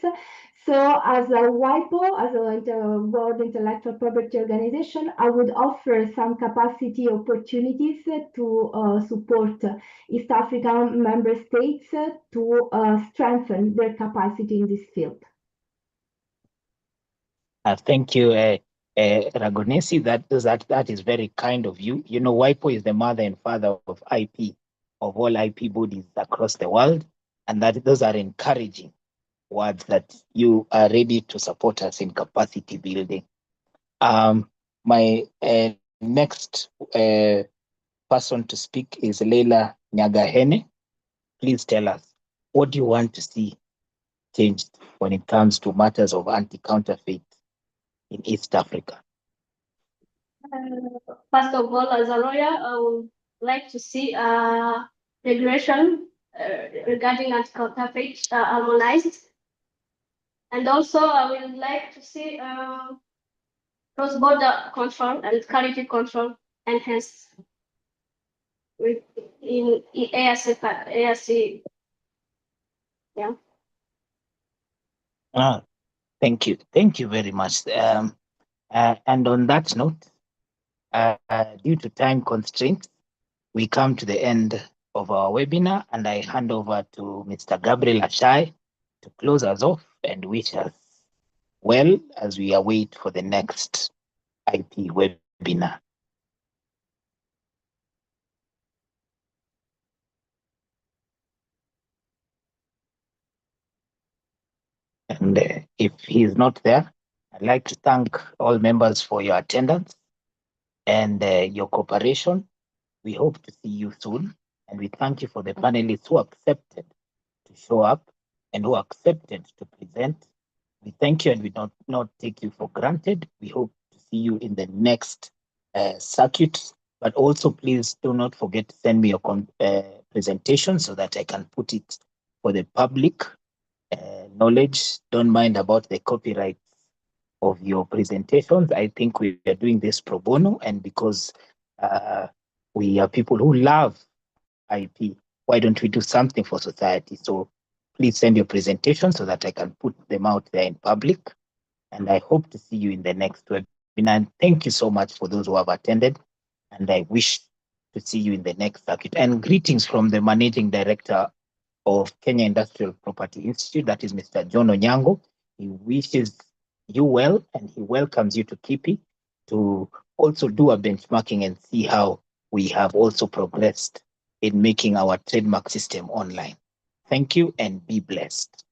So as a WIPO, as a World Intellectual Property Organization, I would offer some capacity opportunities to support East African member states to strengthen their capacity in this field. Thank you, Ragonesi. That is very kind of you. You know, WIPO is the mother and father of IP, of all IP bodies across the world, and those are encouraging words that you are ready to support us in capacity building. My next person to speak is Leila Nyagahene. Please tell us, what do you want to see changed when it comes to matters of anti-counterfeit in East Africa? First of all, as a lawyer, I would like to see regulation regarding anti-counterfeit harmonized. And also, I would like to see cross-border control and quality control enhanced in ARC. Yeah. Thank you. Thank you very much. And on that note, due to time constraints, we come to the end of our webinar, and I hand over to Mr. Gabriel Ashai to close us off and wish us well as we await for the next IP webinar. And if he is not there, I'd like to thank all members for your attendance and your cooperation. We hope to see you soon. And we thank you for the panelists who accepted to show up and who accepted to present. We thank you and we do not take you for granted. We hope to see you in the next circuit. But also, please do not forget to send me your presentation so that I can put it for the public knowledge. Don't mind about the copyright of your presentations. I think we are doing this pro bono, and because we are people who love IP, why don't we do something for society? So please send your presentation so that I can put them out there in public. And I hope to see you in the next webinar. And thank you so much for those who have attended. And I wish to see you in the next circuit. And greetings from the Managing Director of Kenya Industrial Property Institute, that is Mr. John Onyango. He wishes you well and he welcomes you to KIPI to also do a benchmarking and see how we have also progressed in making our trademark system online. Thank you and be blessed.